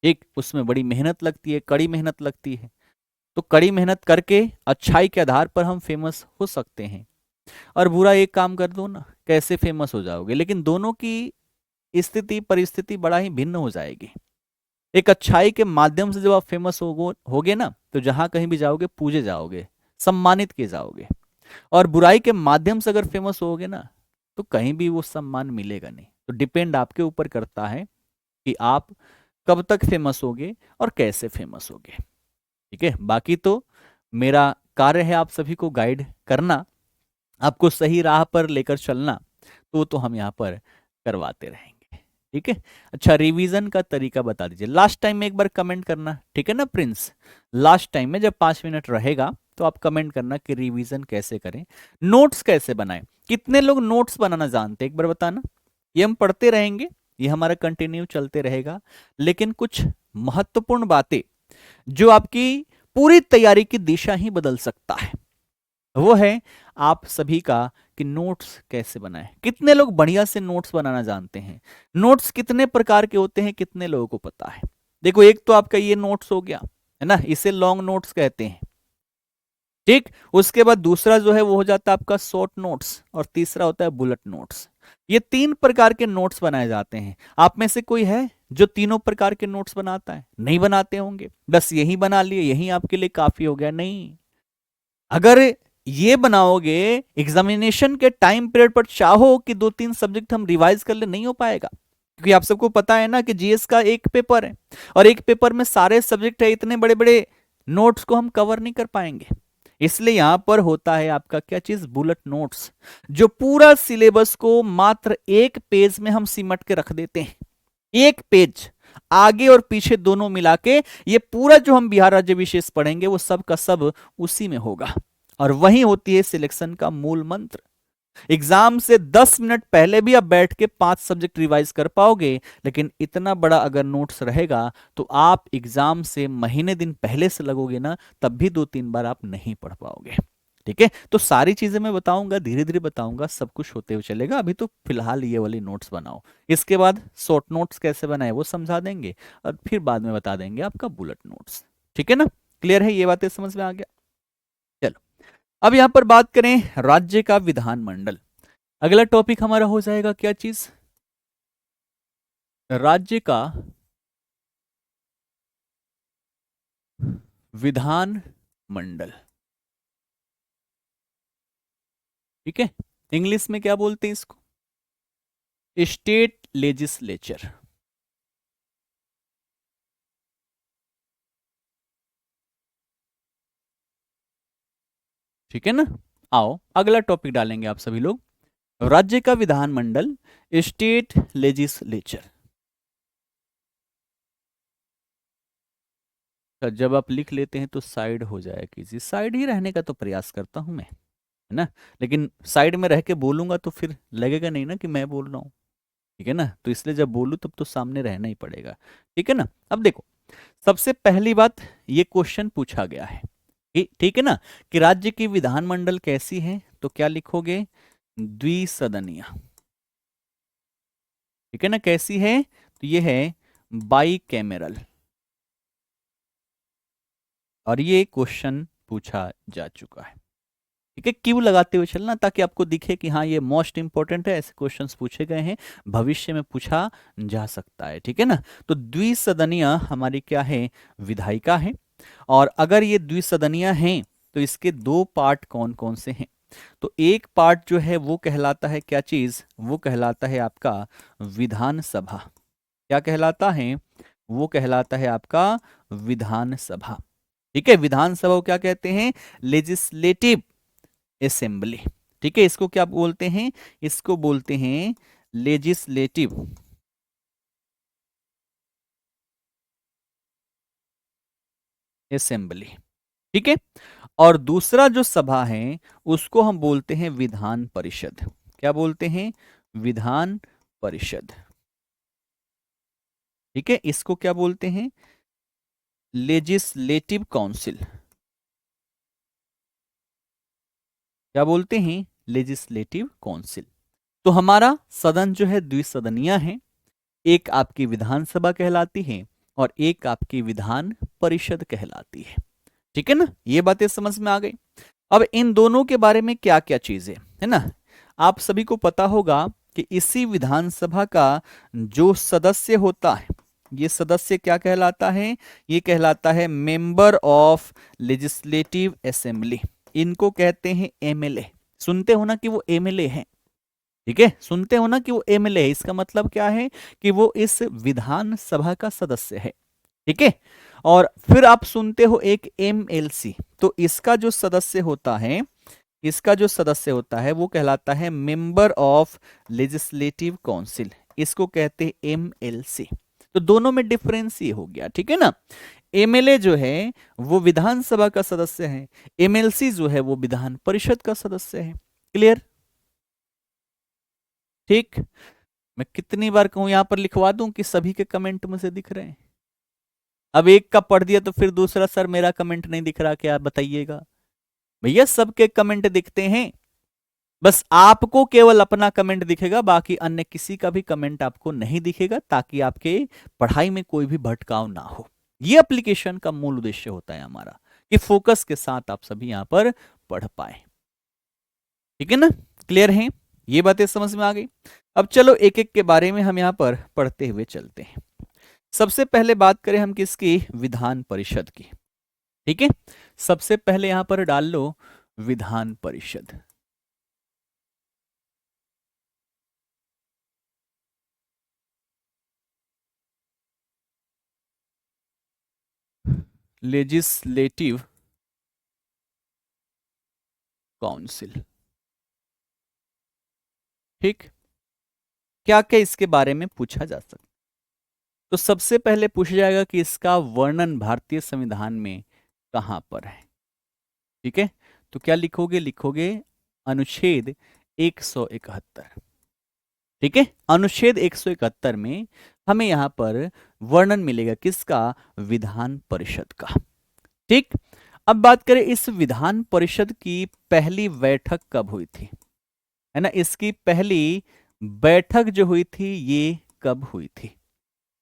एक उसमें बड़ी मेहनत लगती है, कड़ी मेहनत लगती है। तो कड़ी मेहनत करके अच्छाई के आधार पर हम फेमस हो सकते हैं, और बुरा एक काम कर दो ना, कैसे फेमस हो जाओगे। लेकिन दोनों की स्थिति परिस्थिति बड़ा ही भिन्न हो जाएगी। एक अच्छाई के माध्यम से जब आप फेमस होगे ना, तो जहां कहीं भी जाओगे पूजे जाओगे, सम्मानित किए जाओगे। और बुराई के माध्यम से अगर फेमस होगे ना, तो कहीं भी वो सम्मान मिलेगा नहीं। तो डिपेंड आपके ऊपर करता है कि आप कब तक फेमस होगे और कैसे फेमस होगे। ठीक है, बाकी तो मेरा कार्य है आप सभी को गाइड करना, आपको सही राह पर लेकर चलना, तो हम यहाँ पर करवाते रहेंगे। ठीक है, अच्छा रिवीजन का तरीका बता दीजिए। लास्ट टाइम में एक बार कमेंट करना, ठीक है ना प्रिंस। लास्ट टाइम में जब 5 मिनट रहेगा तो आप कमेंट करना कि रिवीजन कैसे करें, नोट्स कैसे बनाएं। कितने लोग नोट्स बनाना जानते हैं एक बार बताना। ये हम पढ़ते रहेंगे, ये हमारा कंटिन्यू चलते रहेगा, लेकिन कुछ महत्वपूर्ण बातें जो आपकी पूरी तैयारी की दिशा ही बदल सकता है, वो है आप सभी का कि नोट्स कैसे बनाएं। कितने लोग बढ़िया से नोट्स बनाना जानते हैं? नोट्स कितने प्रकार के होते हैं, कितने लोगों को पता है? देखो एक तो आपका ये नोट्स हो गया है ना, इसे लॉन्ग नोट्स कहते हैं। ठीक, उसके बाद दूसरा जो है वो हो जाता है आपका शॉर्ट नोट्स, और तीसरा होता है बुलेट नोट्स। ये 3 प्रकार के नोट्स बनाए जाते हैं। आप में से कोई है जो तीनों प्रकार के नोट्स बनाता है? नहीं बनाते होंगे, बस यही बना लिए, यही आपके लिए काफी हो गया। नहीं, अगर ये बनाओगे एग्जामिनेशन के टाइम पीरियड पर चाहो कि 2-3 सब्जेक्ट हम रिवाइज कर ले, नहीं हो पाएगा। क्योंकि आप सबको पता है ना कि जीएस का एक पेपर है और एक पेपर में सारे सब्जेक्ट है, इतने बड़े बड़े नोट्स को हम कवर नहीं कर पाएंगे। इसलिए यहां पर होता है आपका क्या चीज, बुलेट नोट्स, जो पूरा सिलेबस को मात्र एक पेज में हम सिमट के रख देते हैं। एक पेज आगे और पीछे दोनों मिला के ये पूरा जो हम बिहार राज्य विशेष पढ़ेंगे वो सब का सब उसी में होगा। और वही होती है सिलेक्शन का मूल मंत्र। एग्जाम से 10 मिनट पहले भी आप बैठ के 5 सब्जेक्ट रिवाइज कर पाओगे, लेकिन इतना बड़ा अगर नोट्स रहेगा तो आप एग्जाम से महीने दिन पहले से लगोगे ना, तब भी 2-3 बार आप नहीं पढ़ पाओगे। ठीक है, तो सारी चीजें मैं बताऊंगा, धीरे धीरे बताऊंगा, सब कुछ होते हुए चलेगा। अभी तो फिलहाल ये वाली नोट्स बनाओ, इसके बाद शॉर्ट नोट्स कैसे बनाए वो समझा देंगे, और फिर बाद में बता देंगे आपका बुलेट नोट्स। ठीक है ना, क्लियर है, ये बातें समझ में आ गया। चलो, अब यहां पर बात करें राज्य का विधानमंडल। अगला टॉपिक हमारा हो जाएगा क्या चीज, राज्य का विधान मंडल। ठीक है, इंग्लिश में क्या बोलते हैं इसको, स्टेट लेजिस्लेचर। ठीक है ना, आओ अगला टॉपिक डालेंगे आप सभी लोग, राज्य का विधानमंडल, स्टेट लेजिस्लेचर। जब आप लिख लेते हैं तो साइड हो जाए कीजिए, साइड ही रहने का तो प्रयास करता हूं मैं, है ना, लेकिन साइड में रह के बोलूंगा तो फिर लगेगा नहीं ना कि मैं बोल रहा हूं। ठीक है ना, तो इसलिए जब बोलूं तब तो सामने रहना ही पड़ेगा। ठीक है ना, अब देखो, सबसे पहली बात, ये क्वेश्चन पूछा गया है ठीक है ना, कि राज्य की विधानमंडल कैसी है, तो क्या लिखोगे, द्विसदनीय। ठीक है ना, कैसी है, तो ये है बाई कैमेरल। और ये क्वेश्चन पूछा जा चुका है। ठीक है, क्यों लगाते हुए चलना, ताकि आपको दिखे कि हाँ ये मोस्ट इंपॉर्टेंट है, ऐसे क्वेश्चंस पूछे गए हैं, भविष्य में पूछा जा सकता है। ठीक है ना, तो द्विसदनीय हमारी क्या है, विधायिका है। और अगर ये द्विसदनीय हैं तो इसके दो पार्ट कौन कौन से हैं, तो एक पार्ट जो है वो कहलाता है क्या चीज, वो कहलाता है आपका विधानसभा। क्या कहलाता है, वो कहलाता है आपका विधानसभा। ठीक है, विधानसभा को क्या कहते हैं, लेजिस्लेटिव असेंबली। ठीक है, इसको क्या बोलते हैं, इसको बोलते हैं लेजिस्लेटिव असेंबली। ठीक है, और दूसरा जो सभा है उसको हम बोलते हैं विधान परिषद। क्या बोलते हैं, विधान परिषद। ठीक है, इसको क्या बोलते हैं, लेजिस्लेटिव काउंसिल। क्या बोलते हैं, लेजिस्लेटिव काउंसिल। तो हमारा सदन जो है द्विसदनीय है, एक आपकी विधानसभा कहलाती है और एक आपकी विधान परिषद कहलाती है। ठीक है ना, ये बातें समझ में आ गई। अब इन दोनों के बारे में क्या क्या चीजें है ना, आप सभी को पता होगा कि इसी विधानसभा का जो सदस्य होता है, ये सदस्य क्या कहलाता है, ये कहलाता है मेंबर ऑफ लेजिस्लेटिव असेंबली। इनको कहते हैं एमएलए। सुनते हो ना कि वो एमएलए हैं। ठीक है, सुनते हो ना कि वो एमएलए है, इसका मतलब क्या है कि वो इस विधान सभा का सदस्य है। ठीक है, और फिर आप सुनते हो एक एमएलसी, तो इसका जो सदस्य होता है, इसका जो सदस्य होता है वो कहलाता है मेंबर ऑफ लेजिस्लेटिव काउंसिल। इसको कहते हैं एमएलसी। तो दोनों में डिफरेंस ये हो गया। ठीक है ना, एमएलए जो है वो विधानसभा का सदस्य है, एमएलसी जो है वो विधान परिषद का सदस्य है। क्लियर, ठीक। मैं कितनी बार कहूं, यहां पर लिखवा दूं कि सभी के कमेंट मुझे दिख रहे हैं। अब एक का पढ़ दिया तो फिर दूसरा, सर मेरा कमेंट नहीं दिख रहा, क्या बताइएगा। भैया सबके कमेंट दिखते हैं, बस आपको केवल अपना कमेंट दिखेगा, बाकी अन्य किसी का भी कमेंट आपको नहीं दिखेगा, ताकि आपके पढ़ाई में कोई भी भटकाव ना हो। यह एप्लीकेशन का मूल उद्देश्य होता है हमारा, कि फोकस के साथ आप सभी यहां पर पढ़ पाए। ठीक है ना, क्लियर है, ये बातें समझ में आ गई। अब चलो एक एक के बारे में हम यहां पर पढ़ते हुए चलते हैं। सबसे पहले बात करें हम किसकी, विधान परिषद की। ठीक है, सबसे पहले यहां पर डाल लो विधान परिषद। Legislative council. ठीक, क्या क्या इसके बारे में पूछा जा सकता? तो सबसे पहले पूछा जाएगा कि इसका वर्णन भारतीय संविधान में कहां पर है। ठीक है, तो क्या लिखोगे? लिखोगे अनुच्छेद 171। ठीक है, अनुच्छेद 171 में हमें यहां पर वर्णन मिलेगा किसका? विधान परिषद का। ठीक, अब बात करें इस विधान परिषद की पहली बैठक कब हुई थी, है ना? इसकी पहली बैठक जो हुई थी ये कब हुई थी?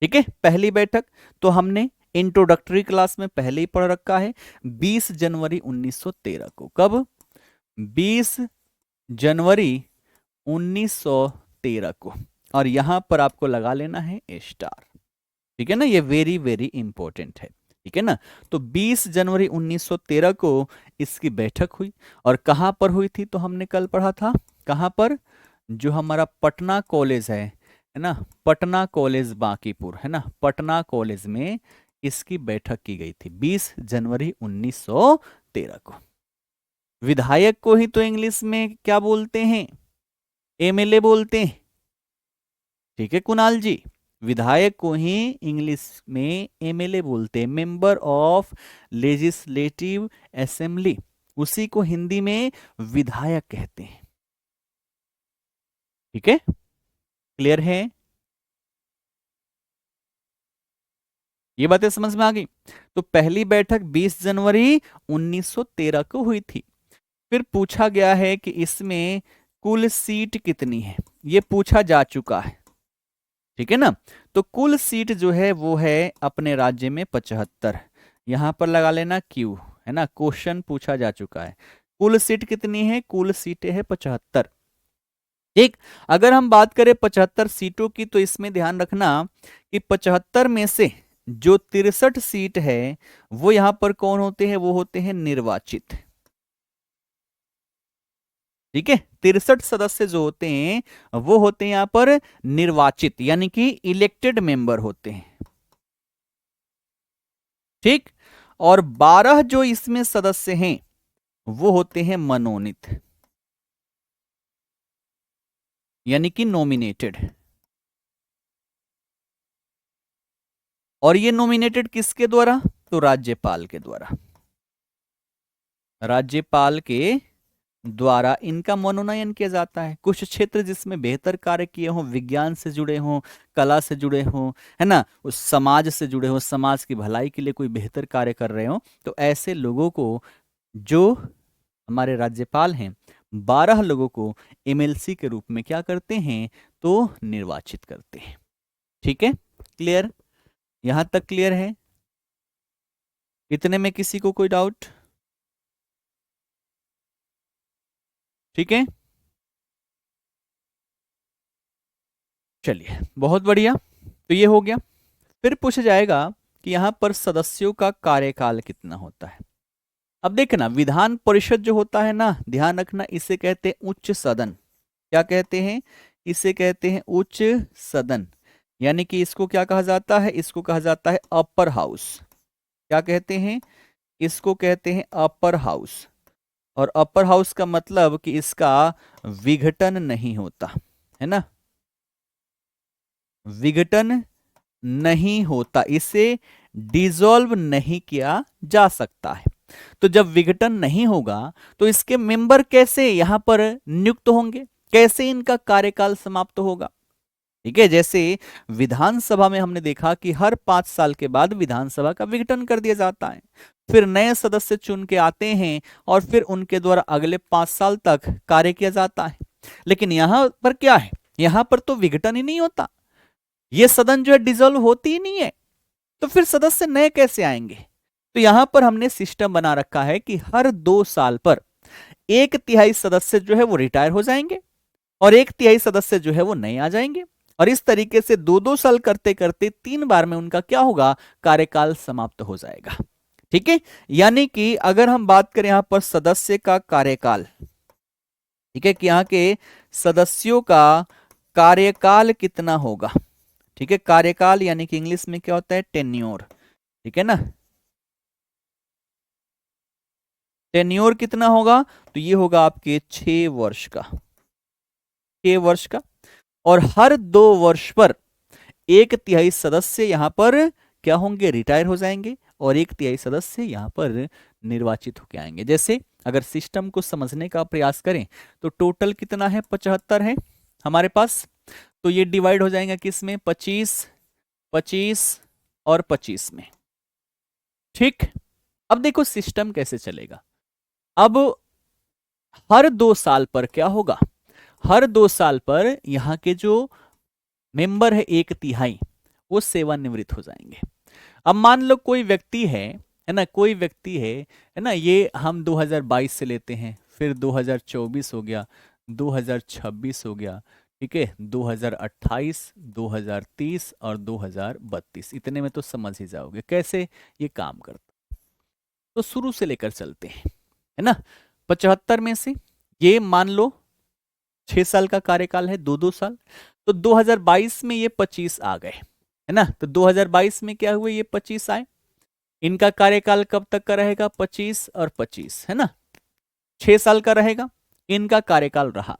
ठीक है, पहली बैठक तो हमने इंट्रोडक्टरी क्लास में पहले ही पढ़ रखा है, 20 जनवरी 1913 को। कब? 20 जनवरी 1913 को। और यहां पर आपको लगा लेना है ए स्टार। ठीक है ना, ये वेरी वेरी इंपॉर्टेंट है। ठीक है ना, तो 20 जनवरी 1913 को इसकी बैठक हुई। और कहां पर हुई थी? तो हमने कल पढ़ा था कहां पर? जो हमारा पटना कॉलेज है ना, पटना कॉलेज बांकीपुर, है ना, पटना कॉलेज में इसकी बैठक की गई थी 20 जनवरी 1913 को। विधायक को ही तो इंग्लिश में क्या बोलते हैं? एमएलए बोलते हैं। ठीक है कुणाल जी, विधायक को ही इंग्लिश में एमएलए बोलते हैं, मेंबर ऑफ लेजिस्लेटिव असेंबली। उसी को हिंदी में विधायक कहते हैं। ठीक है, क्लियर है? ये बातें समझ में आ गई? तो पहली बैठक 20 जनवरी 1913 को हुई थी। फिर पूछा गया है कि इसमें कुल सीट कितनी है, ये पूछा जा चुका है। ठीक है ना, तो कुल सीट जो है वो है अपने राज्य में 75। यहां पर लगा लेना क्यू, है ना, क्वेश्चन पूछा जा चुका है। कुल सीट कितनी है? कुल सीटें है 75। ठीक, अगर हम बात करें 75 सीटों की तो इसमें ध्यान रखना कि 75 में से जो 63 सीट है वो यहां पर कौन होते हैं? वो होते हैं निर्वाचित। ठीक है, 63 सदस्य जो होते हैं वो होते हैं यहां पर निर्वाचित, यानी कि इलेक्टेड मेंबर होते हैं। ठीक, और 12 जो इसमें सदस्य हैं वो होते हैं मनोनीत, यानी कि नॉमिनेटेड। और ये नॉमिनेटेड किसके द्वारा? तो राज्यपाल के द्वारा। राज्यपाल के द्वारा इनका मनोनयन किया जाता है। कुछ क्षेत्र जिसमें बेहतर कार्य किए हों, विज्ञान से जुड़े हों, कला से जुड़े हों, है ना, उस समाज से जुड़े हों, समाज की भलाई के लिए कोई बेहतर कार्य कर रहे हों, तो ऐसे लोगों को जो हमारे राज्यपाल हैं 12 लोगों को एमएलसी के रूप में क्या करते हैं? तो निर्वाचित करते हैं। ठीक है, क्लियर? यहां तक क्लियर है? इतने में किसी को कोई डाउट? ठीक है, चलिए बहुत बढ़िया। तो ये हो गया। फिर पूछा जाएगा कि यहां पर सदस्यों का कार्यकाल कितना होता है। अब देखना, विधान परिषद जो होता है ना, ध्यान रखना, इसे कहते हैं उच्च सदन। क्या कहते हैं? इसे कहते हैं उच्च सदन, यानी कि इसको क्या कहा जाता है? इसको कहा जाता है अपर हाउस। क्या कहते हैं? इसको कहते हैं अपर हाउस। और अपर हाउस का मतलब कि इसका विघटन नहीं होता, है ना, विघटन नहीं होता, इसे डिसॉल्व नहीं किया जा सकता है। तो जब विघटन नहीं होगा तो इसके मेंबर कैसे यहां पर नियुक्त होंगे? कैसे इनका कार्यकाल समाप्त होगा? ठीक है, जैसे विधानसभा में हमने देखा कि हर 5 साल के बाद विधानसभा का विघटन कर दिया जाता है, फिर नए सदस्य चुन के आते हैं और फिर उनके द्वारा अगले 5 साल तक कार्य किया जाता है। लेकिन यहां पर क्या है? यहां पर तो विघटन ही नहीं होता, ये सदन जो है डिसॉल्व होती ही नहीं है, तो फिर सदस्य नए कैसे आएंगे? तो यहां पर हमने सिस्टम बना रखा है कि हर 2 साल पर 1/3 सदस्य जो है वो रिटायर हो जाएंगे और 1/3 सदस्य जो है वो नए आ जाएंगे। और इस तरीके से 2-2 साल करते करते 3 बार में उनका क्या होगा? कार्यकाल समाप्त हो जाएगा। ठीक है, यानी कि अगर हम बात करें यहां पर सदस्य का कार्यकाल, ठीक है, कि यहां के सदस्यों का कार्यकाल कितना होगा? ठीक है, कार्यकाल यानी कि इंग्लिश में क्या होता है? टेन्योर। ठीक है ना, टेन्योर कितना होगा, तो ये होगा आपके 6 वर्ष का, 6 वर्ष का। और हर 2 वर्ष पर 1/3 सदस्य यहां पर क्या होंगे, रिटायर हो जाएंगे, और 1/3 सदस्य यहां पर निर्वाचित होकर आएंगे। जैसे अगर सिस्टम को समझने का प्रयास करें तो टोटल कितना है, 75 है हमारे पास। तो ये डिवाइड हो जाएगा किस में, 25, 25 और 25 में। ठीक, अब देखो सिस्टम कैसे चलेगा। अब हर 2 साल पर क्या होगा, हर 2 साल पर यहाँ के जो मेंबर है 1/3 वो सेवानिवृत्त हो जाएंगे। अब मान लो कोई व्यक्ति है ना, कोई व्यक्ति है ना, ये हम 2022 से लेते हैं, फिर 2024 हो गया, 2026 हो गया, ठीक है, 2028, 2030 और 2032, इतने में तो समझ ही जाओगे कैसे ये काम करता। तो शुरू से लेकर चलते हैं, है ना। 75 में से ये मान लो 6 साल का कार्यकाल है, 2-2 साल, तो 2022 में ये 25 आ गए, है ना। तो 2022 में क्या हुए, ये 25 आए। इनका कार्यकाल कब तक का रहेगा, 25 और 25, है ना, 6 साल का रहेगा इनका कार्यकाल रहा।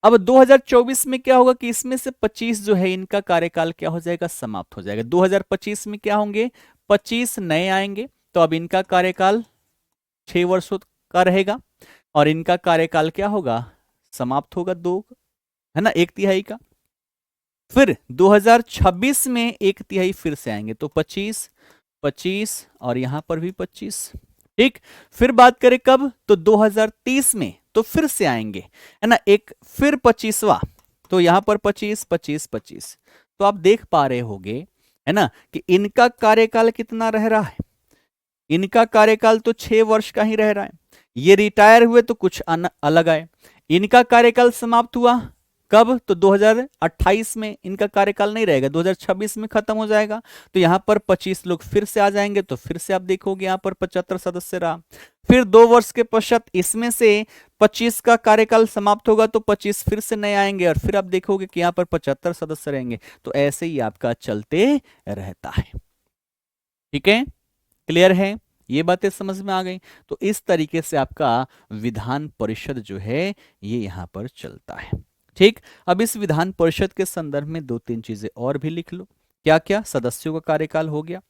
अब 2024 में क्या होगा कि इसमें से 25 जो है इनका कार्यकाल क्या हो जाएगा, समाप्त हो जाएगा। 2025 में क्या होंगे, 25 नए आएंगे, तो अब इनका कार्यकाल 6 वर्षों का रहेगा, और इनका कार्यकाल क्या होगा, समाप्त होगा 2, है ना, 1/3 का। फिर 2026 में 1/3 फिर से आएंगे, तो 25, 25 और यहां पर भी 25। ठीक, फिर बात करें कब, तो 2030 में तो फिर से आएंगे, है ना, एक फिर 25वां, तो यहां पर 25, 25, 25। तो आप देख पा रहे होंगे, है ना, कि इनका कार्यकाल कितना रह रहा है, इनका कार्यकाल तो 6 वर्ष का ही रह रहा है। ये रिटायर हुए तो कुछ अलग आए। इनका कार्यकाल समाप्त हुआ कब, तो 2028 में इनका कार्यकाल नहीं रहेगा, 2026 में खत्म हो जाएगा। तो यहां पर 25 लोग फिर से आ जाएंगे, तो फिर से आप देखोगे यहां पर 75 सदस्य रहा। फिर 2 वर्ष के पश्चात इसमें से 25 का कार्यकाल समाप्त होगा, तो 25 फिर से नए आएंगे, और फिर आप देखोगे कि यहां पर 75 सदस्य रहेंगे। तो ऐसे ही आपका चलते रहता है। ठीक है, क्लियर है, ये बातें समझ में आ गई। तो इस तरीके से आपका विधान परिषद जो है ये यहां पर चलता है। ठीक, अब इस विधान परिषद के संदर्भ में 2-3 चीजें और भी लिख लो। क्या क्या, सदस्यों का कार्यकाल हो गया।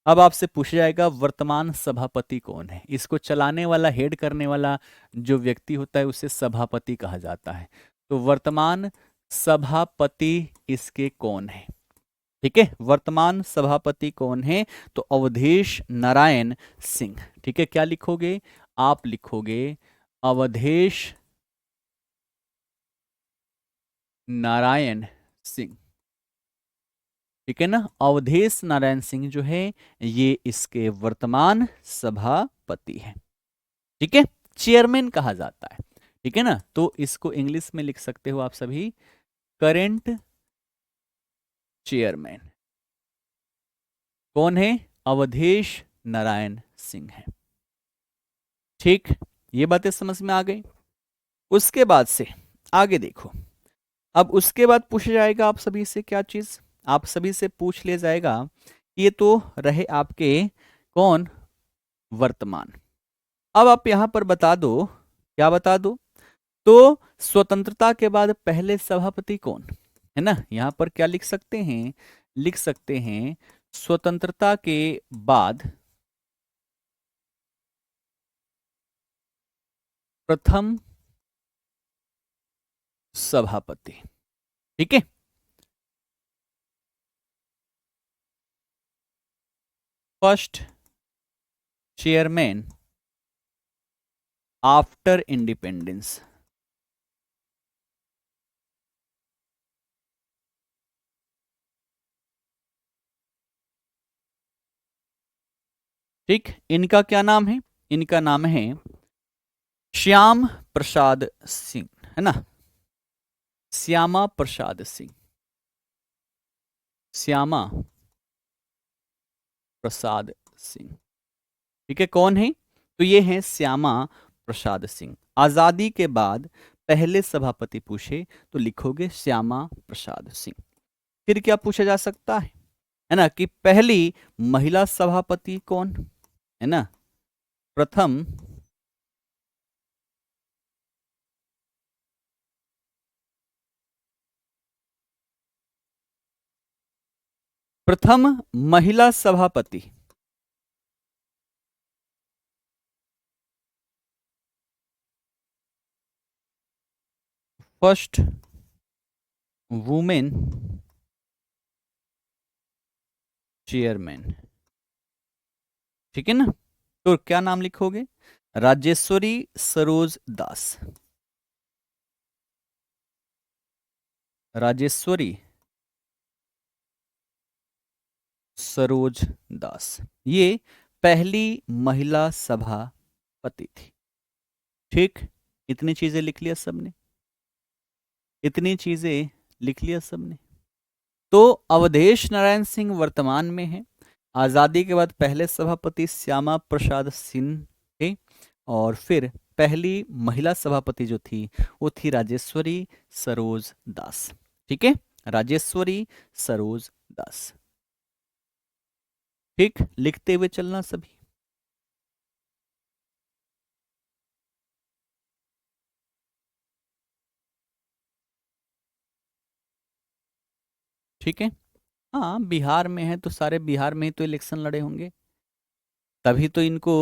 अब आपसे पूछा जाएगा वर्तमान सभापति कौन है। इसको चलाने वाला, हेड करने वाला जो व्यक्ति होता है उसे सभापति कहा जाता है। तो वर्तमान सभापति इसके कौन है, ठीक है, वर्तमान सभापति कौन है, तो अवधेश नारायण सिंह। ठीक है, क्या लिखोगे, आप लिखोगे अवधेश नारायण सिंह। ठीक है ना, अवधेश नारायण सिंह जो है ये इसके वर्तमान सभापति है। ठीक है, चेयरमैन कहा जाता है। ठीक है ना, तो इसको इंग्लिश में लिख सकते हो आप सभी, करेंट चेयरमैन कौन है, अवधेश नारायण सिंह है। ठीक, ये बातें समझ में आ गई। उसके बाद से आगे देखो, अब उसके बाद पूछा जाएगा आप सभी से क्या चीज, आप सभी से पूछ लिया जाएगा, ये तो रहे आपके कौन, वर्तमान। अब आप यहां पर बता दो, क्या बता दो, तो स्वतंत्रता के बाद पहले सभापति कौन है ना। यहां पर क्या लिख सकते हैं, लिख सकते हैं स्वतंत्रता के बाद प्रथम सभापति। ठीक है, फर्स्ट चेयरमैन आफ्टर इंडिपेंडेंस। ठीक, इनका क्या नाम है, इनका नाम है श्याम प्रसाद सिंह, है ना, श्यामा प्रसाद सिंह, श्यामा प्रसाद सिंह। ठीक है, कौन है, तो ये है श्यामा प्रसाद सिंह। आजादी के बाद पहले सभापति पूछे तो लिखोगे श्यामा प्रसाद सिंह। फिर क्या पूछा जा सकता है ना, कि पहली महिला सभापति कौन है ना, प्रथम प्रथम महिला सभापति, फर्स्ट वुमेन चेयरमैन। ठीक है ना, तो क्या नाम लिखोगे? राजेश्वरी सरोज दास। राजेश्वरी सरोज दास, ये पहली महिला सभापति थी। ठीक, इतनी चीजें लिख लिया सबने, इतनी चीजें लिख लिया सबने। तो अवधेश नारायण सिंह वर्तमान में है। आजादी के बाद पहले सभापति श्यामा प्रसाद सिंह थे, और फिर पहली महिला सभापति जो थी वो थी राजेश्वरी सरोज दास। ठीक है, राजेश्वरी सरोज दास। ठीक, लिखते हुए चलना सभी। ठीक है, हाँ बिहार में है तो सारे बिहार में ही तो इलेक्शन लड़े होंगे, तभी तो इनको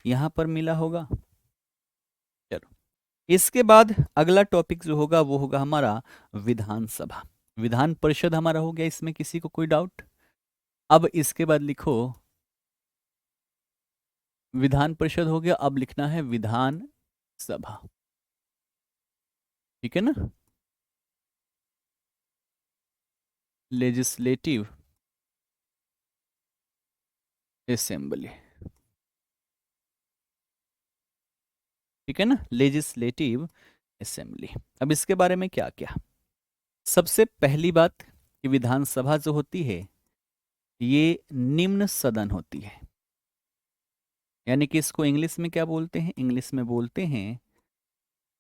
यहां पर मिला होगा। चलो, इसके बाद अगला टॉपिक जो होगा वो होगा हमारा विधानसभा। विधान परिषद हमारा हो गया, इसमें किसी को कोई डाउट? अब इसके बाद लिखो, विधान परिषद हो गया, अब लिखना है विधान सभा। ठीक है ना, लेजिस्लेटिव असेंबली। ठीक है ना, लेजिस्लेटिव असेंबली। अब इसके बारे में क्या क्या, सबसे पहली बात कि विधानसभा जो होती है ये निम्न सदन होती है, यानी कि इसको इंग्लिश में क्या बोलते हैं? इंग्लिश में बोलते हैं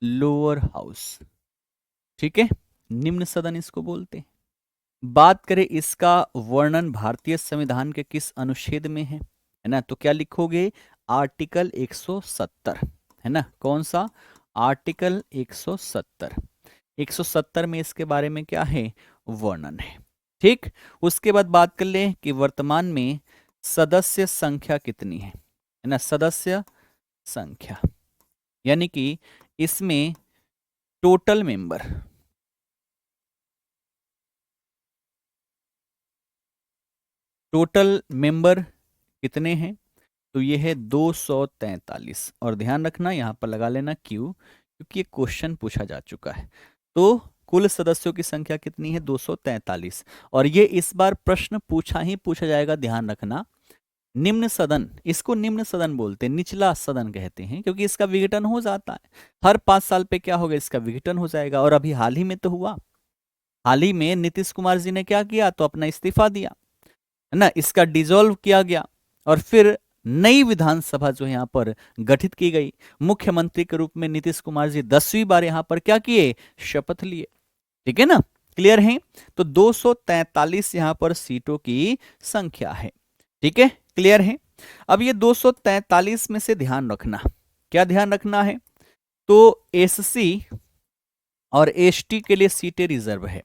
लोअर हाउस। ठीक है, निम्न सदन इसको बोलते हैं। बात करें इसका वर्णन भारतीय संविधान के किस अनुच्छेद में है ना, तो क्या लिखोगे? आर्टिकल 170, है ना, कौन सा? आर्टिकल 170। 170 में इसके बारे में क्या है? वर्णन है। ठीक, उसके बाद बात कर लें कि वर्तमान में सदस्य संख्या कितनी है ना, सदस्य संख्या, यानी कि इसमें टोटल मेंबर, टोटल मेंबर कितने हैं? तो ये है 243। और ध्यान रखना यहां पर लगा लेना क्यों, क्योंकि ये क्वेश्चन पूछा जा चुका है। तो कुल सदस्यों की संख्या कितनी है? 243। और ये इस बार प्रश्न पूछा ही पूछा जाएगा, ध्यान रखना। निम्न सदन, इसको निम्न सदन बोलते हैं, निचला सदन कहते हैं, क्योंकि इसका विघटन हो जाता है हर 5 साल पे। क्या होगा? इसका विघटन हो जाएगा। और अभी हाल ही में तो हुआ, हाल ही में नीतीश कुमार जी ने क्या किया? तो अपना इस्तीफा दिया, है ना, इसका डिसॉल्व किया गया, और फिर नई विधानसभा जो है यहाँ पर गठित की गई। मुख्यमंत्री के रूप में नीतीश कुमार जी 10वीं बार यहाँ पर क्या किए? शपथ लिए। ठीक है ना, क्लियर है? तो 243 यहाँ पर सीटों की संख्या है। ठीक है, क्लियर है? अब ये 243 में से ध्यान रखना, क्या ध्यान रखना है? तो एससी और एसटी के लिए सीटें रिजर्व है।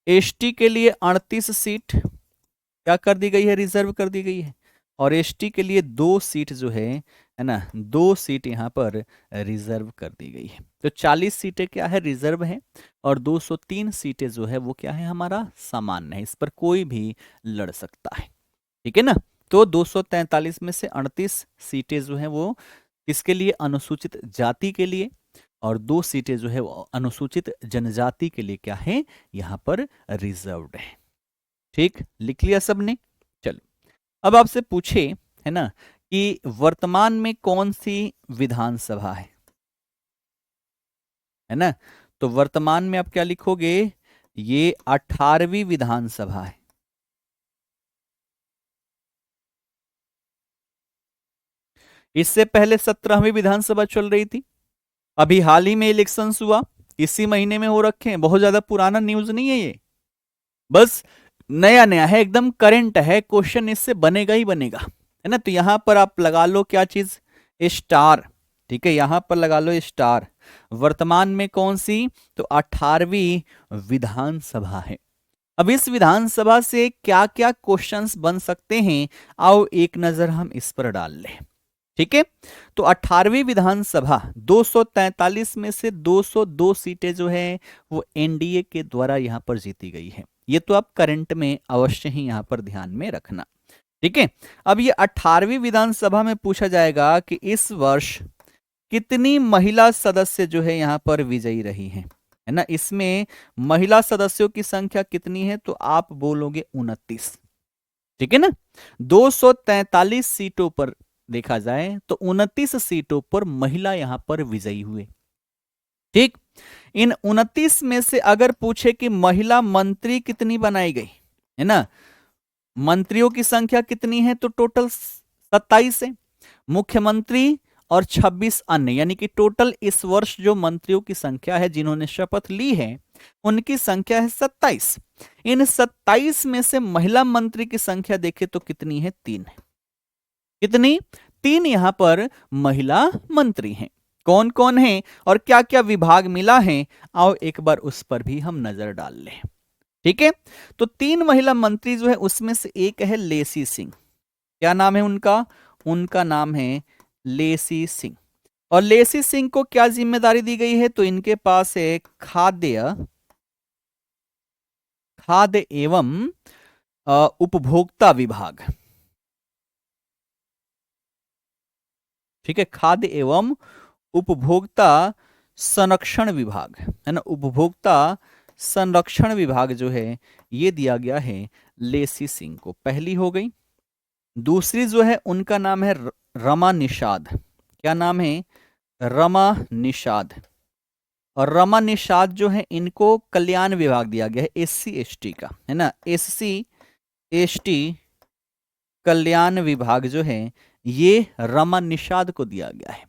एसटी के लिए 38 सीट क्या कर दी गई है? रिजर्व कर दी गई है। और एसटी के लिए 2 सीट जो है ना, 2 सीट यहाँ पर रिजर्व कर दी गई है। तो 40 सीटें क्या है? रिजर्व है। और 203 सीटें जो है वो क्या है? हमारा सामान्य है, इस पर कोई भी लड़ सकता है। ठीक है ना, तो 243 में से 38 सीटें जो है वो किसके लिए? अनुसूचित जाति के लिए। और 2 सीटें जो है वो अनुसूचित जनजाति के लिए क्या है? यहाँ पर रिजर्व्ड है। ठीक, लिख लिया सबने? चलो, अब आपसे पूछे, है ना, कि वर्तमान में कौन सी विधानसभा है ना, तो वर्तमान में आप क्या लिखोगे? ये 18वीं विधानसभा है। इससे पहले 17वीं विधानसभा चल रही थी। अभी हाल ही में इलेक्शंस हुआ, इसी महीने में हो रखे हैं, बहुत ज्यादा पुराना न्यूज नहीं है ये, बस नया नया है, एकदम करंट है। क्वेश्चन इससे बनेगा ही बनेगा, है ना। तो यहां पर आप लगा लो क्या चीज? स्टार। ठीक है, यहां पर लगा लो स्टार। वर्तमान में कौन सी? तो 18वीं विधानसभा है। अब इस विधानसभा से क्या क्या क्वेश्चंस बन सकते हैं, आओ एक नजर हम इस पर डाल लें। ठीक है, तो 18वीं विधानसभा 243 में से 202 सीटें जो है वो एनडीए के द्वारा यहां पर जीती गई है। ये तो आप करंट में अवश्य ही यहां पर ध्यान में रखना। ठीक है, अब ये 18वीं विधानसभा में पूछा जाएगा कि इस वर्ष कितनी महिला सदस्य जो है यहां पर विजयी रही हैं, है ना। इसमें महिला सदस्यों की संख्या कितनी है, तो आप बोलोगे 29। ठीक है ना, 243 सीटों पर देखा जाए तो 29 सीटों पर महिला यहां पर विजयी हुए। ठीक, इन 29 में से अगर पूछे कि महिला मंत्री कितनी बनाई गई, है ना, मंत्रियों की संख्या कितनी है, तो टोटल 27 है। मुख्यमंत्री और 26 अन्य, यानी कि टोटल इस वर्ष जो मंत्रियों की संख्या है जिन्होंने शपथ ली है उनकी संख्या है 27। इन 27 में से महिला मंत्री की संख्या देखें तो कितनी है, 3 है। कितनी, 3 यहां पर महिला मंत्री हैं। कौन कौन है और क्या क्या विभाग मिला है, आओ एक बार उस पर भी हम नजर डाल लें। ठीक है, तो 3 महिला मंत्री जो है उसमें से एक है लेसी सिंह। क्या नाम है उनका, उनका नाम है लेसी सिंह। और लेसी सिंह को क्या जिम्मेदारी दी गई है, तो इनके पास है खाद्य एवं उपभोक्ता विभाग। ठीक है, खाद्य एवं उपभोक्ता संरक्षण विभाग, है ना, उपभोक्ता संरक्षण विभाग जो है ये दिया गया है लेसी सिंह को। पहली हो गई। दूसरी जो है उनका नाम है रमा निषाद। क्या नाम है, रमा निषाद। और रमा निषाद जो है इनको कल्याण विभाग दिया गया है, एससी एसटी का, है ना, एससी एसटी कल्याण विभाग जो है ये रमा निषाद को दिया गया है।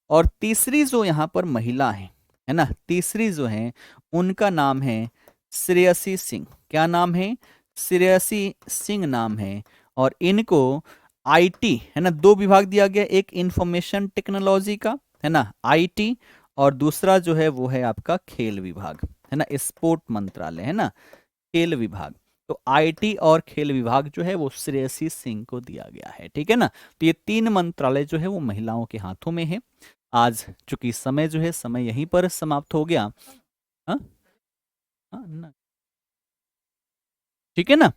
और तीसरी जो यहां पर महिला है ना, तीसरी जो है उनका नाम है श्रेयसी सिंह। क्या नाम है, श्रेयसी सिंह नाम है। और इनको आईटी, है ना, 2 विभाग दिया गया, एक इंफॉर्मेशन टेक्नोलॉजी का, है ना, आईटी, और दूसरा जो है वो है आपका खेल विभाग, है ना, स्पोर्ट मंत्रालय, है ना, खेल विभाग। तो आईटी और खेल विभाग जो है वो श्रेयसी सिंह को दिया गया है। ठीक है ना, तो ये 3 मंत्रालय जो है वो महिलाओं के हाथों में है। आज चूंकि समय जो है समय यहीं पर समाप्त हो गया। हाँ ना, ठीक है ना,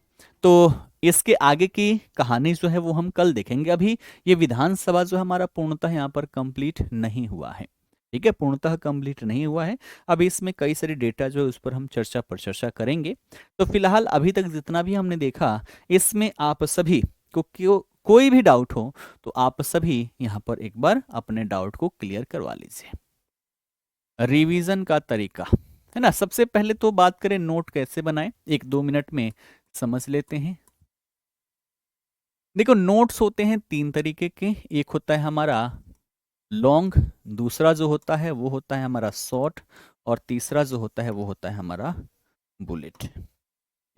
तो इसके आगे की कहानी जो है वो हम कल देखेंगे। अभी ये विधानसभा जो हमारा पूर्णतः यहाँ पर कंप्लीट नहीं हुआ है। ठीक है, पूर्णतः कंप्लीट नहीं हुआ है। अभी इसमें कई सारी डेटा जो है उस पर हम चर्चा पर चर्चा करेंगे। तो फिलहाल अभी तक जितना भी हमने देखा इसमें आप सभी को कोई भी डाउट हो तो आप सभी यहाँ पर एक बार अपने डाउट को क्लियर करवा लीजिए। रिवीजन का तरीका, है ना, सबसे पहले तो बात करें नोट कैसे बनाएं, 1-2 मिनट में समझ लेते हैं। देखो, नोट्स होते हैं 3 तरीके के। एक होता है हमारा लॉन्ग, दूसरा जो होता है वो होता है हमारा शॉर्ट, और तीसरा जो होता है वो होता है हमारा बुलेट।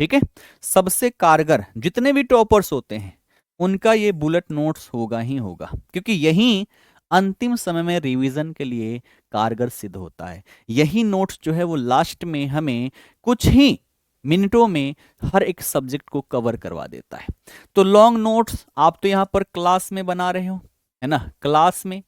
ठीक है, सबसे कारगर जितने भी टॉपर्स होते हैं उनका ये बुलेट नोट्स होगा ही होगा, क्योंकि यही अंतिम समय में रिवीजन के लिए कारगर सिद्ध होता है। यही नोट्स जो है वो लास्ट में हमें कुछ ही मिनटों में हर एक सब्जेक्ट को कवर करवा देता है। तो लॉन्ग नोट्स आप तो यहाँ पर क्लास में बना रहे हो, है ना, क्लास में,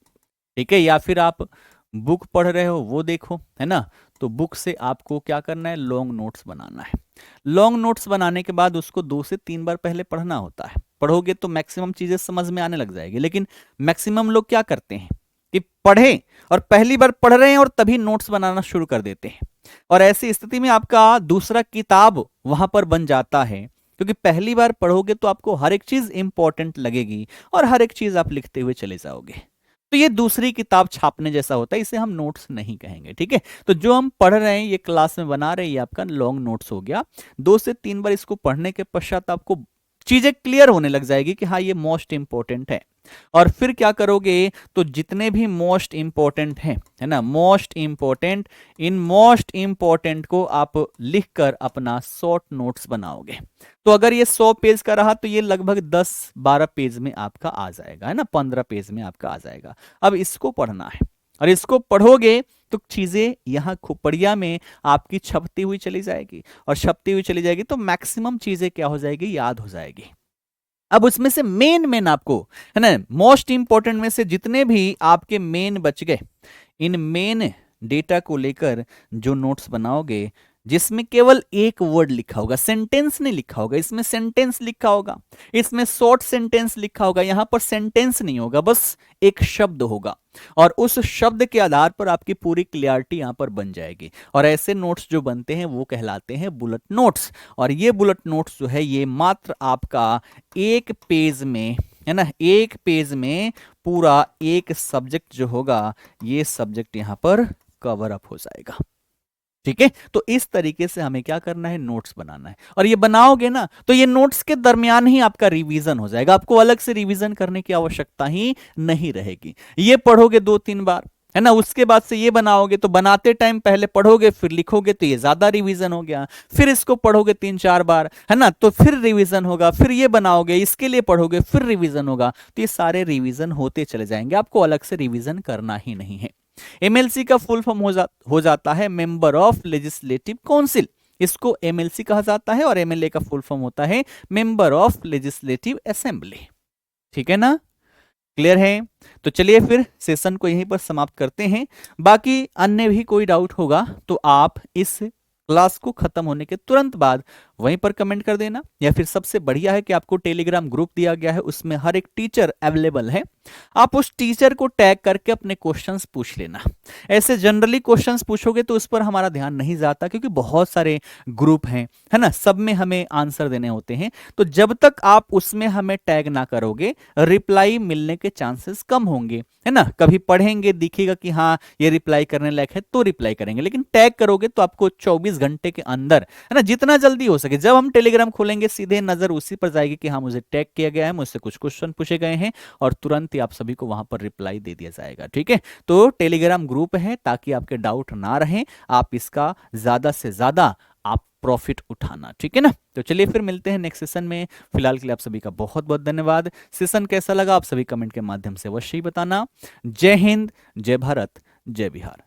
ठीक है, या फिर आप बुक पढ़ रहे हो वो देखो, है ना, तो बुक से आपको क्या करना है, लॉन्ग नोट्स बनाना है। लॉन्ग नोट्स बनाने के बाद उसको 2 से 3 बार पहले पढ़ना होता है। पढ़ोगे तो मैक्सिमम चीजें समझ में आने लग जाएगी। लेकिन मैक्सिमम लोग क्या करते हैं कि पढ़े और पहली बार पढ़ रहे हैं और तभी नोट्स बनाना शुरू कर देते हैं, और ऐसी स्थिति में आपका दूसरा किताब वहां पर बन जाता है। क्योंकि पहली बार पढ़ोगे तो आपको हर एक चीज इंपॉर्टेंट लगेगी और हर एक चीज आप लिखते हुए चले जाओगे। तो ये दूसरी किताब छापने जैसा होता है, इसे हम नोट्स नहीं कहेंगे। ठीक है, तो जो हम पढ़ रहे हैं ये क्लास में बना रहे हैं, ये आपका लॉन्ग नोट्स हो गया। 2 से 3 बार इसको पढ़ने के पश्चात आपको चीजें क्लियर होने लग जाएगी कि हाँ ये मोस्ट इंपॉर्टेंट है। और फिर क्या करोगे, तो जितने भी मोस्ट इंपॉर्टेंट हैं, है ना, most important, in most important को आप लिखकर अपना शॉर्ट नोट्स बनाओगे। तो अगर ये 100 पेज का रहा तो ये लगभग 10-12 पेज में आपका आ जाएगा, है ना, 15 पेज में आपका आ जाएगा। अब इसको पढ़ना है और इसको पढ़ोगे तो चीजें यहाँ खोपड़िया में आपकी छपती हुई चली जाएगी, और छपती हुई चली जाएगी तो मैक्सिमम चीजें क्या हो जाएगी, याद हो जाएगी। अब उसमें से मेन आपको, है ना, मोस्ट इंपॉर्टेंट में से जितने भी आपके मेन बच गए, इन मेन डेटा को लेकर जो नोट्स बनाओगे, जिसमें केवल एक वर्ड लिखा होगा, सेंटेंस नहीं लिखा होगा, इसमें सेंटेंस लिखा होगा, इसमें शॉर्ट सेंटेंस लिखा होगा, यहां पर सेंटेंस नहीं होगा, बस एक शब्द होगा, और उस शब्द के आधार पर आपकी पूरी क्लियरिटी यहां पर बन जाएगी। और ऐसे नोट्स जो बनते हैं वो कहलाते हैं बुलेट नोट्स। और ये बुलेट नोट्स जो है ये मात्र आपका एक पेज में, है ना, एक पेज में पूरा एक सब्जेक्ट जो होगा, ये सब्जेक्ट यहां पर कवर अप हो जाएगा। ठीक है, तो इस तरीके से हमें क्या करना है, नोट्स बनाना है। और ये बनाओगे ना तो ये नोट्स के दरमियान ही आपका रिवीजन हो जाएगा, आपको अलग से रिवीजन करने की आवश्यकता ही नहीं रहेगी। ये पढ़ोगे 2-3 बार, है ना, उसके बाद से ये बनाओगे तो बनाते टाइम पहले पढ़ोगे फिर लिखोगे, तो ये ज्यादा रिवीजन हो गया। फिर इसको पढ़ोगे 3-4 बार, है ना, तो फिर रिवीजन होगा। फिर ये बनाओगे, इसके लिए पढ़ोगे, फिर रिवीजन होगा। तो ये सारे रिवीजन होते चले जाएंगे, आपको अलग से रिवीजन करना ही नहीं है। एमएलसी का फुल फॉर्म हो जाता है मेंबर ऑफ लेजिस्लेटिव काउंसिल, इसको एमएलसी कहा जाता है। और एमएलए का फुल फॉर्म होता है मेंबर ऑफ लेजिस्लेटिव असेंबली। ठीक है ना, क्लियर है? तो चलिए फिर सेशन को यहीं पर समाप्त करते हैं। बाकी अन्य भी कोई डाउट होगा तो आप इस क्लास को खत्म होने के तुरंत बाद वहीं पर कमेंट कर देना, या फिर सबसे बढ़िया है कि आपको टेलीग्राम ग्रुप दिया गया है, उसमें हर एक टीचर अवेलेबल है, आप उस टीचर को टैग करके अपने क्वेश्चंस पूछ लेना। ऐसे जनरली क्वेश्चंस पूछोगे तो उस पर हमारा ध्यान नहीं जाता, क्योंकि बहुत सारे ग्रुप हैं, है ना, सब में हमें आंसर देने होते हैं। तो जब तक आप उसमें हमें टैग ना करोगे, रिप्लाई मिलने के चांसेस कम होंगे, है ना। कभी पढ़ेंगे, दिखेगा कि हाँ ये रिप्लाई करने लायक है तो रिप्लाई करेंगे, लेकिन टैग करोगे तो आपको 24 घंटे के अंदर, है ना, जितना जल्दी हो सके, जब हम टेलीग्राम खोलेंगे सीधे नजर उसी पर जाएगी कि हाँ मुझे टैग किया गया है, मुझसे कुछ क्वेश्चन पूछे गए हैं, और तुरंत ही आप सभी को वहां पर रिप्लाई दे दिया जाएगा। ठीक है, तो टेलीग्राम ग्रुप है ताकि आपके डाउट ना रहे, आप इसका ज्यादा से ज्यादा आप प्रॉफिट उठाना। ठीक है ना, तो चलिए फिर मिलते हैं नेक्स्ट सेशन में। फिलहाल के लिए आप सभी का बहुत बहुत धन्यवाद। सेशन कैसा लगा आप सभी कमेंट के माध्यम से अवश्य ही बताना। जय हिंद, जय भारत, जय बिहार।